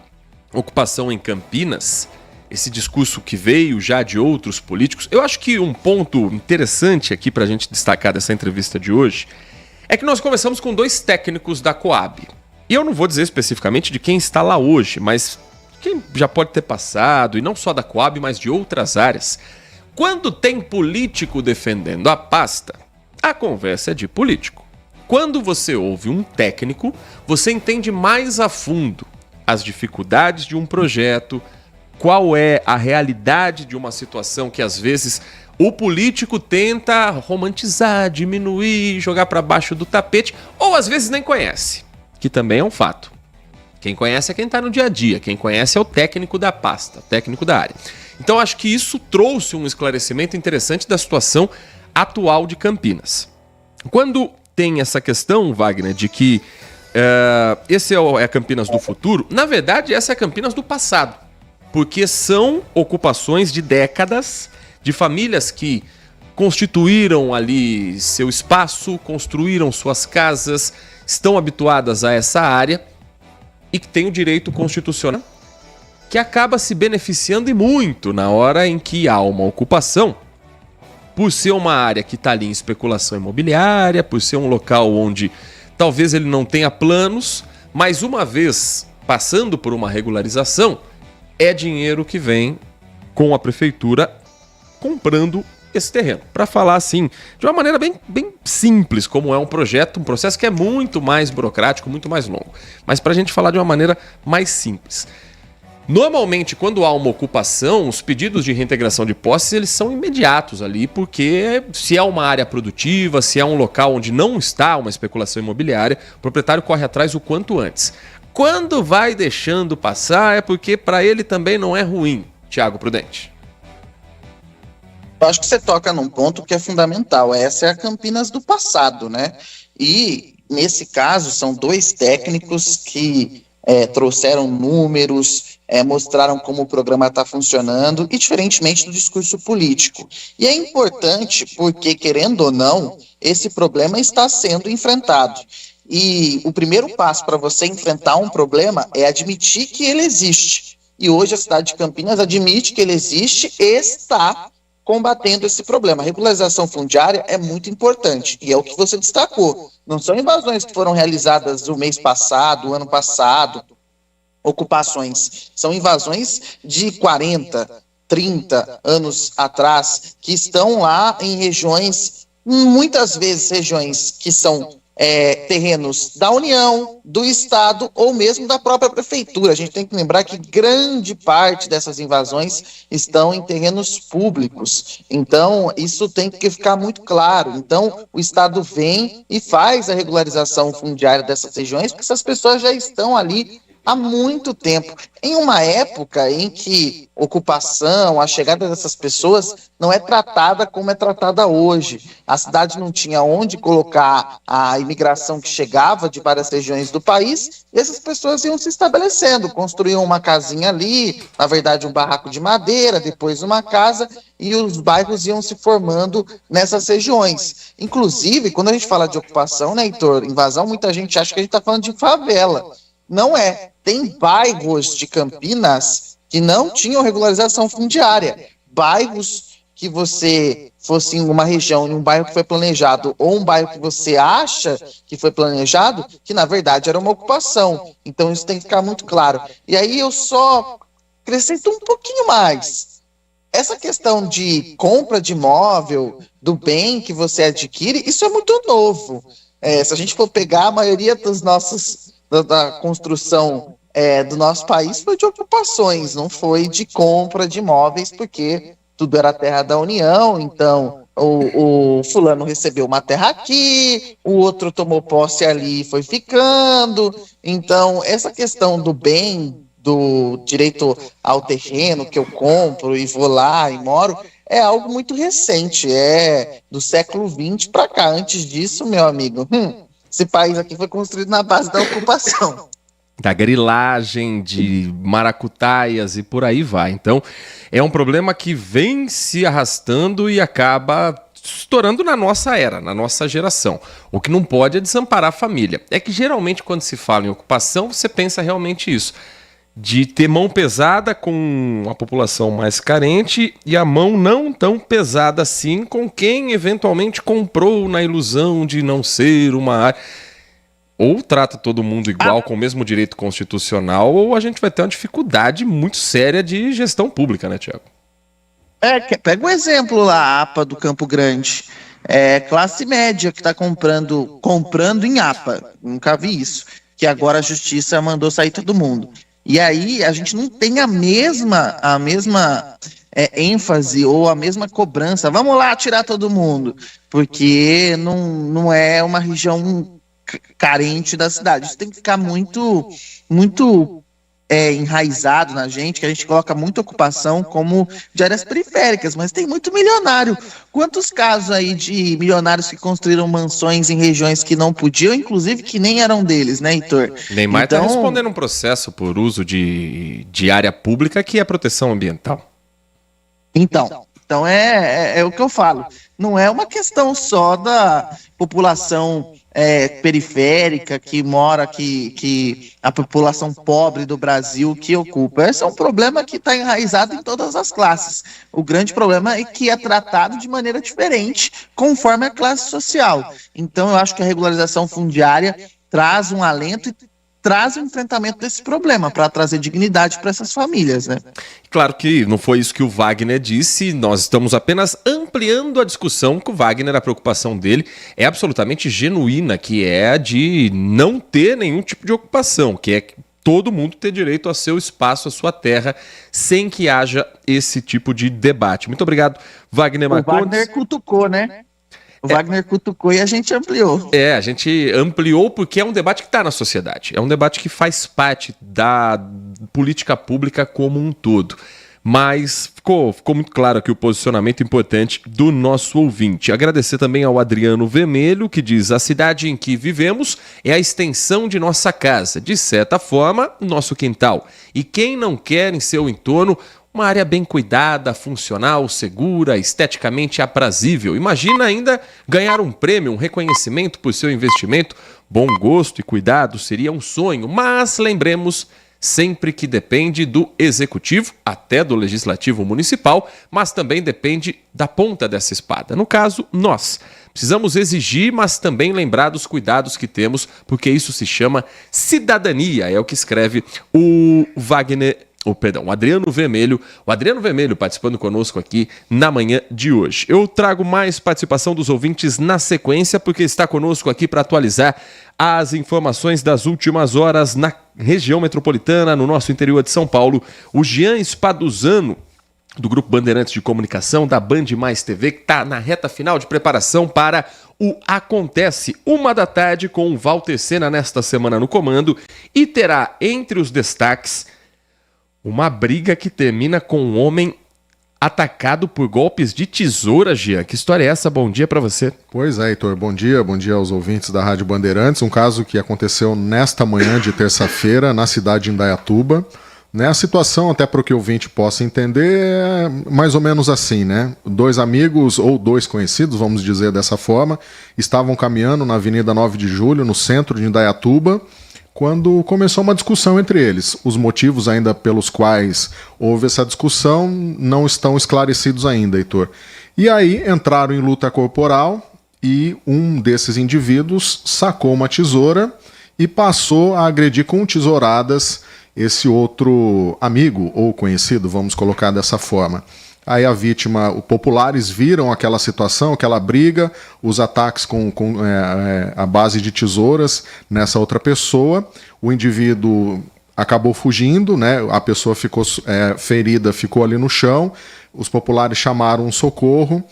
[SPEAKER 2] ocupação em Campinas, esse discurso que veio já de outros políticos, eu acho que um ponto interessante aqui para a gente destacar dessa entrevista de hoje é que nós conversamos com 2 técnicos da Coab. E eu não vou dizer especificamente de quem está lá hoje, mas quem já pode ter passado, e não só da Coab, mas de outras áreas. Quando tem político defendendo a pasta, a conversa é de político. Quando você ouve um técnico, você entende mais a fundo as dificuldades de um projeto, qual é a realidade de uma situação que às vezes o político tenta romantizar, diminuir, jogar para baixo do tapete, ou às vezes nem conhece, que também é um fato. Quem conhece é quem está no dia a dia, quem conhece é o técnico da pasta, o técnico da área. Então acho que isso trouxe um esclarecimento interessante da situação atual de Campinas. Quando tem essa questão, Wagner, de que esse é a Campinas do futuro, na verdade essa é a Campinas do passado. Porque são ocupações de décadas, de famílias que constituíram ali seu espaço, construíram suas casas, estão habituadas a essa área e que têm o direito constitucional, que acaba se beneficiando e muito na hora em que há uma ocupação, por ser uma área que está ali em especulação imobiliária, por ser um local onde talvez ele não tenha planos, mas uma vez passando por uma regularização, é dinheiro que vem com a prefeitura comprando esse terreno. Para falar assim, de uma maneira bem simples, como é um processo que é muito mais burocrático, muito mais longo. Mas para a gente falar de uma maneira mais simples. Normalmente, quando há uma ocupação, os pedidos de reintegração de posses, eles são imediatos ali, porque se é uma área produtiva, se é um local onde não está uma especulação imobiliária, o proprietário corre atrás o quanto antes. Quando vai deixando passar é porque para ele também não é ruim, Thiago Prudente.
[SPEAKER 3] Eu acho que você toca num ponto que é fundamental. Essa é a Campinas do passado, né? E, nesse caso, são 2 técnicos que trouxeram números, mostraram como o programa está funcionando, e diferentemente do discurso político. E é importante porque, querendo ou não, esse problema está sendo enfrentado. E o primeiro passo para você enfrentar um problema é admitir que ele existe. E hoje a cidade de Campinas admite que ele existe e está combatendo esse problema. A regularização fundiária é muito importante, e é o que você destacou. Não são invasões que foram realizadas o mês passado, o ano passado, ocupações. São invasões de 40, 30 anos atrás, que estão lá em regiões, muitas vezes regiões que são terrenos da União, do Estado ou mesmo da própria Prefeitura. A gente tem que lembrar que grande parte dessas invasões estão em terrenos públicos. Então, isso tem que ficar muito claro. Então, o Estado vem e faz a regularização fundiária dessas regiões, porque essas pessoas já estão ali há muito tempo, em uma época em que ocupação, a chegada dessas pessoas não é tratada como é tratada hoje. A cidade não tinha onde colocar a imigração que chegava de várias regiões do país, e essas pessoas iam se estabelecendo, construíam uma casinha ali, na verdade um barraco de madeira, depois uma casa, e os bairros iam se formando nessas regiões. Inclusive, quando a gente fala de ocupação, né, Heitor, invasão, muita gente acha que a gente está falando de favela. Não é. Tem bairros de Campinas que não tinham regularização fundiária. Bairros que você fosse em uma região, em um bairro que foi planejado, ou um bairro que você acha que foi planejado, que na verdade era uma ocupação. Então isso tem que ficar muito claro. E aí eu só acrescento um pouquinho mais. Essa questão de compra de imóvel, do bem que você adquire, isso é muito novo. Se a gente for pegar a maioria dos nossos da construção do nosso país foi de ocupações, não foi de compra de imóveis, porque tudo era terra da União, então o fulano recebeu uma terra aqui, o outro tomou posse ali e foi ficando. Então, essa questão do bem, do direito ao terreno que eu compro e vou lá e moro, é algo muito recente, é do século XX para cá. Antes disso, meu amigo, esse país aqui foi construído na base da ocupação.
[SPEAKER 2] Da grilagem, de maracutaias e por aí vai. Então, é um problema que vem se arrastando e acaba estourando na nossa era, na nossa geração. O que não pode é desamparar a família. É que geralmente quando se fala em ocupação, você pensa realmente isso. De ter mão pesada com a população mais carente e a mão não tão pesada assim com quem eventualmente comprou na ilusão de não ser uma área. Ou trata todo mundo igual, com o mesmo direito constitucional, ou a gente vai ter uma dificuldade muito séria de gestão pública, né, Tiago?
[SPEAKER 3] Pega um exemplo lá, a APA do Campo Grande. Classe média que está comprando em APA. Nunca vi isso. Que agora a justiça mandou sair todo mundo. E aí a gente não tem a mesma ênfase ou a mesma cobrança. Vamos lá tirar todo mundo. Porque não é uma região carente da cidade. Isso tem que ficar muito enraizado na gente, que a gente coloca muita ocupação como de áreas periféricas, mas tem muito milionário. Quantos casos aí de milionários que construíram mansões em regiões que não podiam, inclusive que nem eram deles, né, Heitor?
[SPEAKER 2] Neymar está respondendo um processo por uso de área pública que é proteção ambiental.
[SPEAKER 3] Então é o que eu falo. Não é uma questão só da população periférica que mora, que a população pobre do Brasil que ocupa. Esse é um problema que está enraizado em todas as classes. O grande problema é que é tratado de maneira diferente conforme a classe social. Então eu acho que a regularização fundiária traz um alento e traz o enfrentamento desse problema para trazer dignidade para essas famílias, né?
[SPEAKER 2] Claro que não foi isso que o Wagner disse, nós estamos apenas ampliando a discussão com o Wagner. A preocupação dele é absolutamente genuína, que é a de não ter nenhum tipo de ocupação, que é todo mundo ter direito ao seu espaço, à sua terra, sem que haja esse tipo de debate. Muito obrigado, Wagner Marcondes.
[SPEAKER 3] O Wagner cutucou, né? O Wagner cutucou e a gente ampliou.
[SPEAKER 2] A gente ampliou porque é um debate que está na sociedade. É um debate que faz parte da política pública como um todo. Mas ficou muito claro aqui o posicionamento importante do nosso ouvinte. Agradecer também ao Adriano Vermelho, que diz: a cidade em que vivemos é a extensão de nossa casa, de certa forma, nosso quintal. E quem não quer em seu entorno uma área bem cuidada, funcional, segura, esteticamente aprazível? Imagina ainda ganhar um prêmio, um reconhecimento por seu investimento. Bom gosto e cuidado seria um sonho, mas lembremos sempre que depende do executivo, até do legislativo municipal, mas também depende da ponta dessa espada. No caso, nós precisamos exigir, mas também lembrar dos cuidados que temos, porque isso se chama cidadania, é o que escreve o o Adriano Vermelho. O Adriano Vermelho participando conosco aqui na manhã de hoje. Eu trago mais participação dos ouvintes na sequência, porque está conosco aqui para atualizar as informações das últimas horas na região metropolitana, no nosso interior de São Paulo, o Jean Spaduzano, do Grupo Bandeirantes de Comunicação, da Band Mais TV, que está na reta final de preparação para o Acontece, 13h, com o Walter Sena nesta semana no comando, e terá entre os destaques uma briga que termina com um homem atacado por golpes de tesoura, Jean. Que história é essa? Bom dia para você.
[SPEAKER 5] Pois é, Heitor. Bom dia aos ouvintes da Rádio Bandeirantes. Um caso que aconteceu nesta manhã de terça-feira na cidade de Indaiatuba. A situação, até para que o ouvinte possa entender, é mais ou menos assim, né? 2 amigos, ou 2 conhecidos, vamos dizer dessa forma, estavam caminhando na Avenida 9 de Julho, no centro de Indaiatuba, quando começou uma discussão entre eles. Os motivos ainda pelos quais houve essa discussão não estão esclarecidos ainda, Heitor. E aí entraram em luta corporal e um desses indivíduos sacou uma tesoura e passou a agredir com tesouradas esse outro amigo ou conhecido, vamos colocar dessa forma. Aí a vítima, os populares viram aquela situação, aquela briga, os ataques com a base de tesouras nessa outra pessoa. O indivíduo acabou fugindo, né? A pessoa ficou ferida, ficou ali no chão. Os populares chamaram um socorro,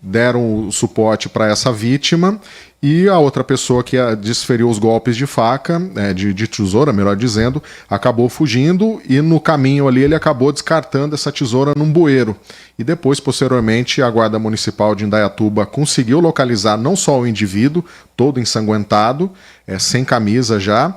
[SPEAKER 5] deram o suporte para essa vítima, e a outra pessoa que desferiu os golpes de faca, de tesoura, melhor dizendo, acabou fugindo, e no caminho ali ele acabou descartando essa tesoura num bueiro. E depois, posteriormente, a Guarda Municipal de Indaiatuba conseguiu localizar não só o indivíduo, todo ensanguentado, sem camisa já,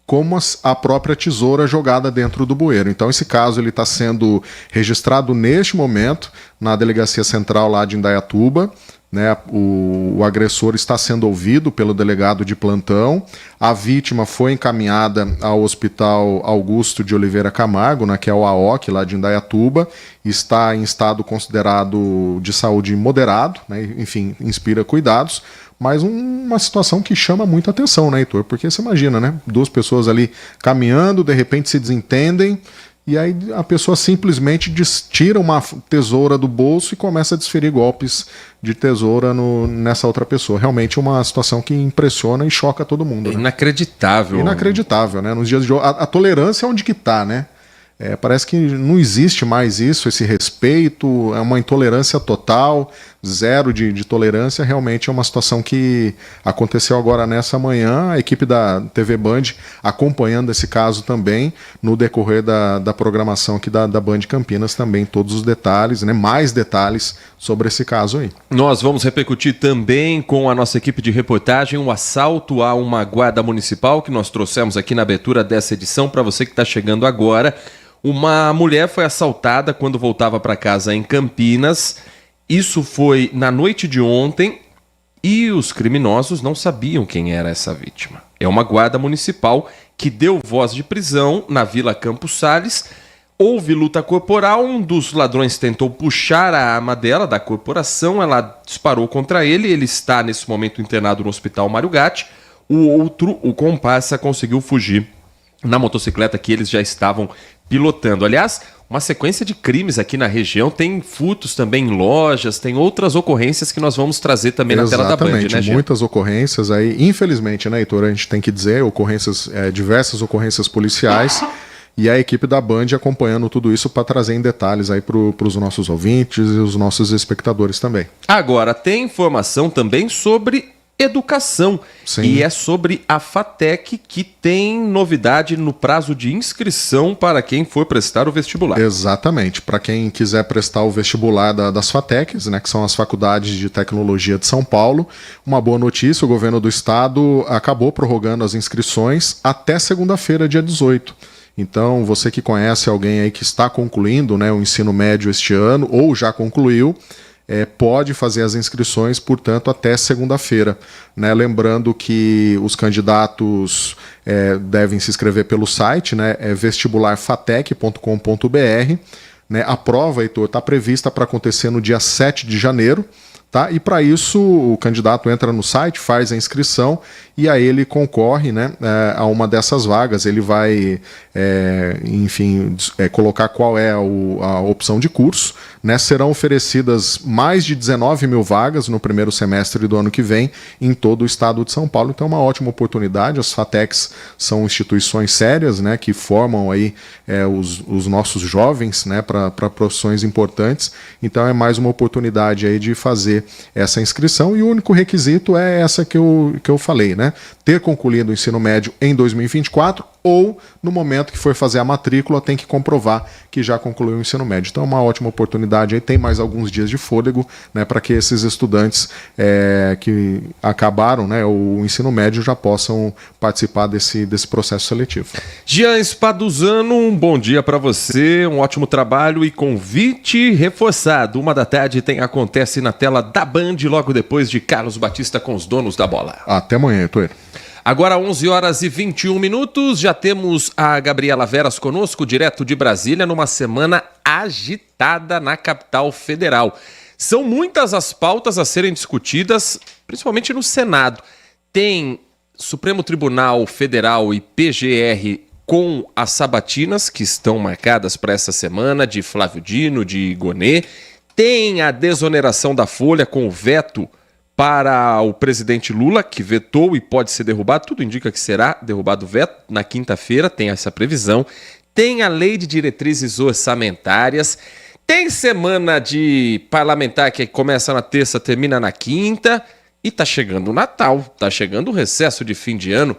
[SPEAKER 5] como a própria tesoura jogada dentro do bueiro. Então esse caso ele está sendo registrado neste momento na Delegacia Central lá de Indaiatuba, né? O agressor está sendo ouvido pelo delegado de plantão. A vítima foi encaminhada ao Hospital Augusto de Oliveira Camargo, né, que é o AOC lá de Indaiatuba, está em estado considerado de saúde moderado, né? Enfim, inspira cuidados. Mas uma situação que chama muita atenção, né, Heitor? Porque você imagina, né? 2 pessoas ali caminhando, de repente se desentendem, e aí a pessoa simplesmente tira uma tesoura do bolso e começa a desferir golpes de tesoura nessa outra pessoa. Realmente uma situação que impressiona e choca todo mundo. Né?
[SPEAKER 2] Inacreditável.
[SPEAKER 5] Inacreditável, né? Nos dias de hoje, a tolerância é onde que tá, né? Parece que não existe mais isso, esse respeito, é uma intolerância total, zero de tolerância. Realmente é uma situação que aconteceu agora nessa manhã, a equipe da TV Band acompanhando esse caso também, no decorrer da programação aqui da Band Campinas também, todos os detalhes, né, mais detalhes sobre esse caso aí.
[SPEAKER 2] Nós vamos repercutir também com a nossa equipe de reportagem um assalto a uma guarda municipal que nós trouxemos aqui na abertura dessa edição para você que está chegando agora. Uma mulher foi assaltada quando voltava para casa em Campinas. Isso foi na noite de ontem e os criminosos não sabiam quem era essa vítima. É uma guarda municipal que deu voz de prisão na Vila Campos Sales. Houve luta corporal, um dos ladrões tentou puxar a arma dela, da corporação, ela disparou contra ele, ele está nesse momento internado no Hospital Mário Gatti. O outro, o comparsa, conseguiu fugir na motocicleta que eles já estavam pilotando. Aliás, uma sequência de crimes aqui na região, tem furtos também em lojas, tem outras ocorrências que nós vamos trazer também na tela da Band, né, Jean?
[SPEAKER 5] Muitas ocorrências aí, infelizmente, né, Heitor, a gente tem que dizer, diversas ocorrências policiais, e a equipe da Band acompanhando tudo isso para trazer em detalhes aí para os nossos ouvintes e os nossos espectadores também.
[SPEAKER 2] Agora, tem informação também sobre educação. Sim. E é sobre a FATEC, que tem novidade no prazo de inscrição para quem for prestar o vestibular.
[SPEAKER 5] Exatamente. Para quem quiser prestar o vestibular das FATECs, né, que são as Faculdades de Tecnologia de São Paulo, uma boa notícia, o governo do estado acabou prorrogando as inscrições até segunda-feira, dia 18. Então, você que conhece alguém aí que está concluindo, né, o ensino médio este ano ou já concluiu, pode fazer as inscrições, portanto, até segunda-feira. Né? Lembrando que os candidatos devem se inscrever pelo site, né? vestibularfatec.com.br. Né? A prova, Heitor, está prevista para acontecer no dia 7 de janeiro. Tá? E para isso o candidato entra no site, faz a inscrição e aí ele concorre, né, a uma dessas vagas. Ele vai, colocar qual é a opção de curso. Né? Serão oferecidas mais de 19 mil vagas no primeiro semestre do ano que vem em todo o estado de São Paulo. Então é uma ótima oportunidade. As FATECs são instituições sérias, né, que formam aí, os nossos jovens, né, para profissões importantes. Então é mais uma oportunidade aí de fazer fazer essa inscrição, e o único requisito é essa que eu falei, né? Ter concluído o ensino médio em 2024 ou no momento que for fazer a matrícula tem que comprovar que já concluiu o ensino médio. Então é uma ótima oportunidade, aí tem mais alguns dias de fôlego, né, para que esses estudantes que acabaram, né, o ensino médio já possam participar desse processo seletivo.
[SPEAKER 2] Jean Spaduzano, um bom dia para você, um ótimo trabalho e convite reforçado. 13h acontece na tela da Band, logo depois de Carlos Batista com os donos da bola.
[SPEAKER 5] Até amanhã, Toer.
[SPEAKER 2] Agora 11h21, já temos a Gabriela Veras conosco, direto de Brasília, numa semana agitada na capital federal. São muitas as pautas a serem discutidas, principalmente no Senado. Tem Supremo Tribunal Federal e PGR com as sabatinas que estão marcadas para essa semana, de Flávio Dino, de Gonê. Tem a desoneração da Folha com o veto para o presidente Lula, que vetou e pode ser derrubado. Tudo indica que será derrubado o veto. Na quinta-feira tem essa previsão. Tem a lei de diretrizes orçamentárias. Tem semana de parlamentar que começa na terça, termina na quinta. E tá chegando o Natal, tá chegando o recesso de fim de ano.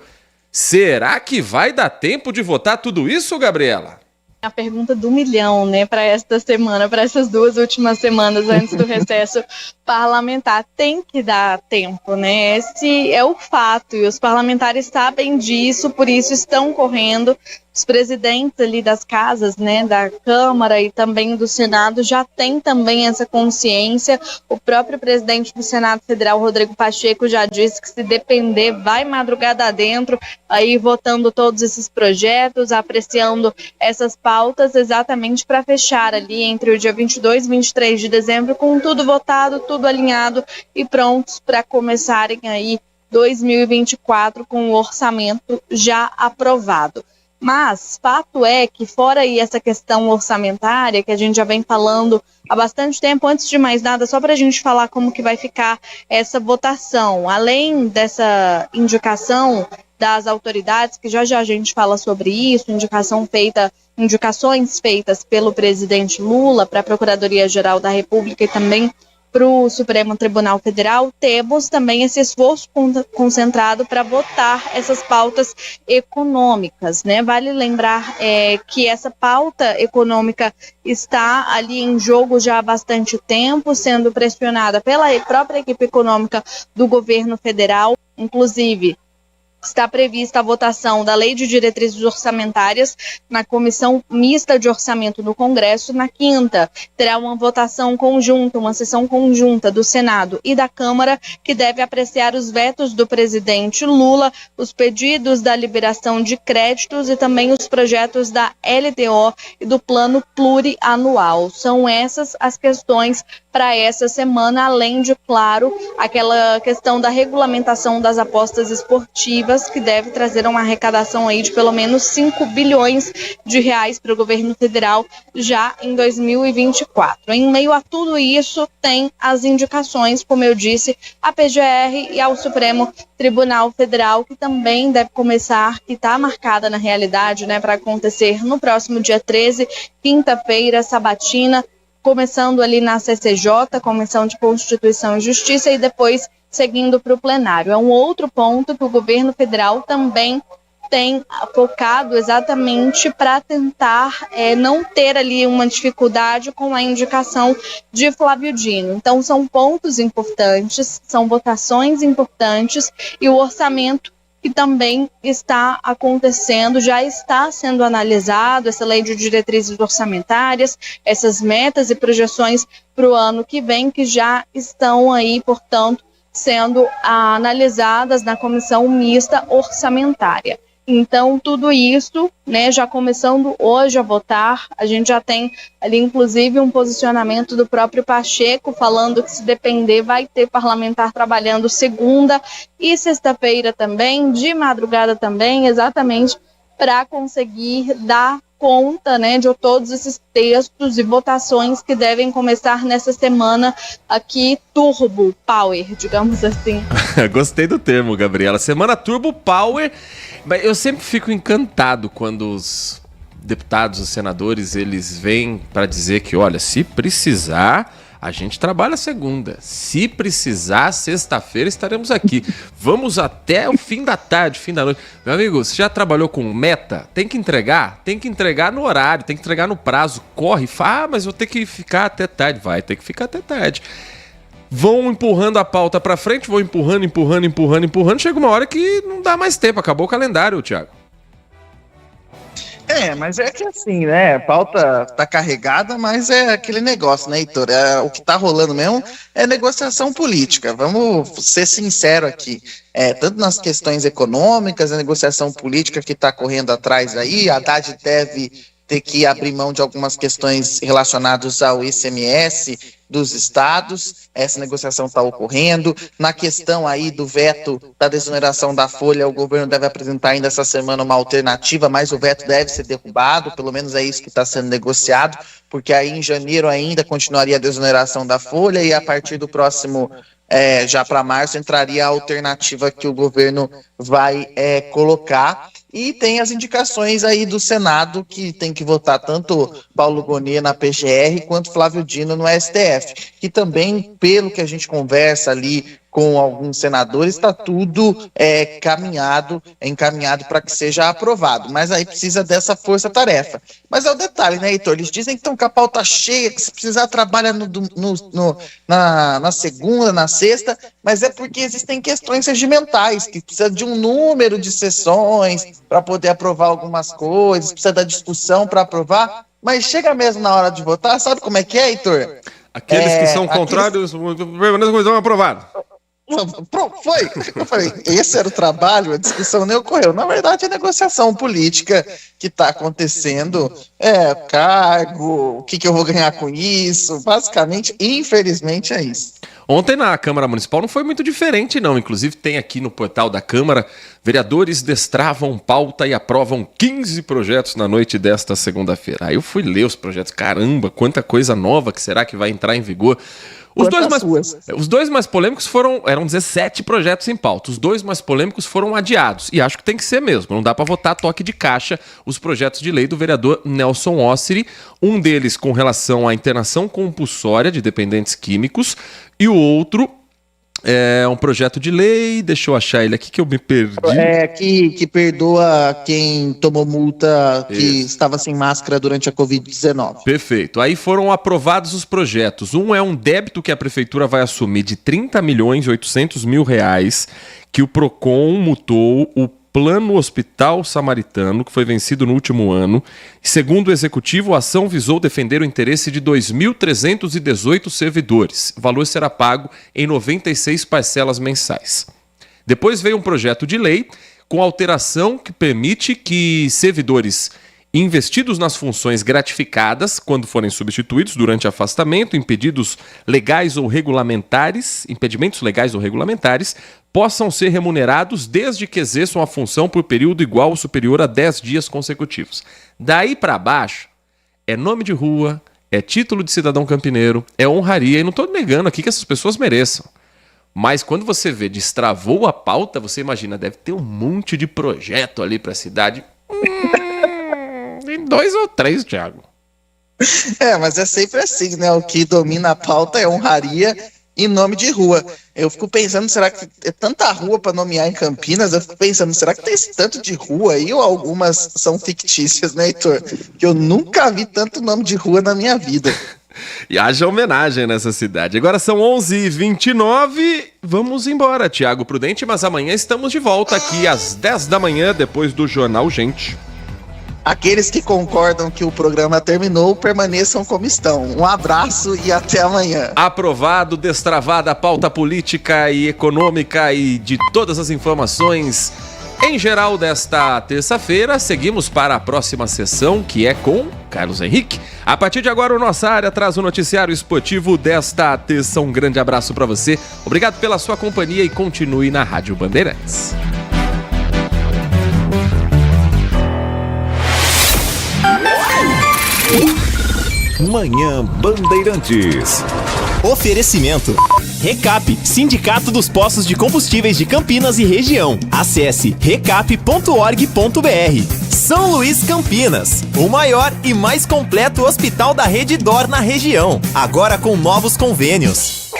[SPEAKER 2] Será que vai dar tempo de votar tudo isso, Gabriela?
[SPEAKER 4] A pergunta do milhão, né, para esta semana, para essas 2 últimas semanas antes do recesso parlamentar. Tem que dar tempo, né? Esse é o fato e os parlamentares sabem disso, por isso estão correndo. Os presidentes ali das casas, né, da Câmara e também do Senado já têm também essa consciência. O próprio presidente do Senado Federal, Rodrigo Pacheco, já disse que se depender, vai madrugada adentro, aí votando todos esses projetos, apreciando essas pautas, exatamente para fechar ali entre o dia 22 e 23 de dezembro, com tudo votado, tudo alinhado e prontos para começarem aí 2024 com o orçamento já aprovado. Mas fato é que, fora aí essa questão orçamentária, que a gente já vem falando há bastante tempo, antes de mais nada, só para a gente falar como que vai ficar essa votação, além dessa indicação das autoridades, que já a gente fala sobre isso, indicações feitas pelo presidente Lula para a Procuradoria-Geral da República e também para o Supremo Tribunal Federal, temos também esse esforço concentrado para votar essas pautas econômicas, né? Vale lembrar que essa pauta econômica está ali em jogo já há bastante tempo, sendo pressionada pela própria equipe econômica do governo federal, inclusive. Está prevista a votação da Lei de Diretrizes Orçamentárias na Comissão Mista de Orçamento do Congresso na quinta. Terá uma votação conjunta, uma sessão conjunta do Senado e da Câmara, que deve apreciar os vetos do presidente Lula, os pedidos da liberação de créditos e também os projetos da LDO e do Plano Plurianual. São essas as questões para essa semana, além de, claro, aquela questão da regulamentação das apostas esportivas, que deve trazer uma arrecadação aí de pelo menos 5 bilhões de reais para o governo federal já em 2024. Em meio a tudo isso, tem as indicações, como eu disse, à PGR e ao Supremo Tribunal Federal, que também deve começar, que está marcada na realidade, né, para acontecer no próximo dia 13, quinta-feira, sabatina, começando ali na CCJ, Comissão de Constituição e Justiça, e depois seguindo para o plenário. É um outro ponto que o governo federal também tem focado exatamente para tentar não ter ali uma dificuldade com a indicação de Flávio Dino. Então são pontos importantes, são votações importantes e o orçamento que também está acontecendo, já está sendo analisado, essa lei de diretrizes orçamentárias, essas metas e projeções para o ano que vem, que já estão aí, portanto, sendo analisadas na comissão mista orçamentária. Então, tudo isso, né, já começando hoje a votar, a gente já tem ali, inclusive, um posicionamento do próprio Pacheco, falando que, se depender, vai ter parlamentar trabalhando segunda e sexta-feira também, de madrugada também, exatamente para conseguir dar conta, né, de todos esses textos e votações que devem começar nessa semana aqui, Turbo Power, digamos assim.
[SPEAKER 2] Gostei do termo, Gabriela. Semana Turbo Power. Eu sempre fico encantado quando os deputados, os senadores, eles vêm para dizer que, olha, se precisar, A gente trabalha segunda. Se precisar, sexta-feira estaremos aqui. Vamos até o fim da tarde, fim da noite. Meu amigo, você já trabalhou com meta? Tem que entregar? Tem que entregar no horário, tem que entregar no prazo. Corre, fala, mas vou ter que ficar até tarde. Vai ter que ficar até tarde. Vão empurrando a pauta pra frente, vão empurrando. Chega uma hora que não dá mais tempo. Acabou o calendário, Thiago.
[SPEAKER 3] Mas é que assim, né? A pauta tá carregada, mas é aquele negócio, né, Heitor? O que tá rolando mesmo é negociação política. Vamos ser sinceros aqui. Tanto nas questões econômicas, a negociação política que tá correndo atrás aí, a Haddad deve ter que abrir mão de algumas questões relacionadas ao ICMS dos estados, essa negociação está ocorrendo. Na questão aí do veto da desoneração da folha, o governo deve apresentar ainda essa semana uma alternativa, mas o veto deve ser derrubado, pelo menos é isso que está sendo negociado, porque aí em janeiro ainda continuaria a desoneração da folha e a partir do próximo, já para março, entraria a alternativa que o governo vai colocar. E tem as indicações aí do Senado, que tem que votar tanto Paulo Gonet na PGR, quanto Flávio Dino no STF, que também, pelo que a gente conversa ali com alguns senadores, está tudo encaminhado para que seja aprovado. Mas aí precisa dessa força-tarefa. Mas é o detalhe, né, Heitor? Eles dizem que estão com a pauta cheia, que se precisar trabalha na segunda, na sexta, mas é porque existem questões regimentais, que precisa de um número de sessões para poder aprovar algumas coisas, precisa da discussão para aprovar, mas chega mesmo na hora de votar, sabe como é que é, Heitor?
[SPEAKER 2] Aqueles que são contrários, permanecem aprovados.
[SPEAKER 3] Foi. Eu falei, esse era o trabalho, a discussão nem ocorreu. Na verdade, a negociação política que está acontecendo, cargo, o que eu vou ganhar com isso, basicamente, infelizmente é isso.
[SPEAKER 2] Ontem na Câmara Municipal não foi muito diferente, não. Inclusive tem aqui no portal da Câmara, vereadores destravam pauta e aprovam 15 projetos na noite desta segunda-feira. Aí eu fui ler os projetos, caramba, quanta coisa nova que será que vai entrar em vigor. Os dois mais polêmicos eram 17 projetos em pauta. Os dois mais polêmicos foram adiados. E acho que tem que ser mesmo. Não dá para votar toque de caixa os projetos de lei do vereador Nelson Ossiri. Um deles com relação à internação compulsória de dependentes químicos. E o outro é um projeto de lei, deixa eu achar ele aqui que eu me perdi.
[SPEAKER 3] Que perdoa quem tomou multa que estava sem máscara durante a Covid-19.
[SPEAKER 2] Perfeito. Aí foram aprovados os projetos. Um é um débito que a prefeitura vai assumir de R$30.800.000 que o Procon multou o Plano Hospital Samaritano, que foi vencido no último ano. Segundo o executivo, a ação visou defender o interesse de 2.318 servidores. O valor será pago em 96 parcelas mensais. Depois veio um projeto de lei com alteração que permite que servidores investidos nas funções gratificadas, quando forem substituídos durante afastamento, impedimentos legais ou regulamentares, possam ser remunerados desde que exerçam a função por período igual ou superior a 10 dias consecutivos. Daí para baixo, é nome de rua, é título de cidadão campineiro, é honraria, e não estou negando aqui que essas pessoas mereçam. Mas quando você vê destravou a pauta, você imagina, deve ter um monte de projeto ali para a cidade. Tem 2 ou 3, Thiago.
[SPEAKER 3] Mas é sempre assim, né? O que domina a pauta é honraria e nome de rua. Eu fico pensando, será que é tanta rua para nomear em Campinas? Eu fico pensando, será que tem esse tanto de rua aí ou algumas são fictícias, né, Heitor? Que eu nunca vi tanto nome de rua na minha vida.
[SPEAKER 2] E haja homenagem nessa cidade. Agora são 11h29. Vamos embora, Thiago Prudente, mas amanhã estamos de volta aqui às 10 da manhã, depois do Jornal Gente.
[SPEAKER 3] Aqueles que concordam que o programa terminou, permaneçam como estão. Um abraço e até amanhã.
[SPEAKER 2] Aprovado, destravada a pauta política e econômica e de todas as informações em geral desta terça-feira. Seguimos para a próxima sessão, que é com Carlos Henrique. A partir de agora, o Nossa Área traz o noticiário esportivo desta terça. Um grande abraço para você. Obrigado pela sua companhia e continue na Rádio Bandeirantes.
[SPEAKER 11] Manhã Bandeirantes.
[SPEAKER 8] Oferecimento. Recap, Sindicato dos Postos de Combustíveis de Campinas e Região. Acesse recap.org.br. São Luís Campinas, o maior e mais completo hospital da rede DOR na região, agora com novos convênios.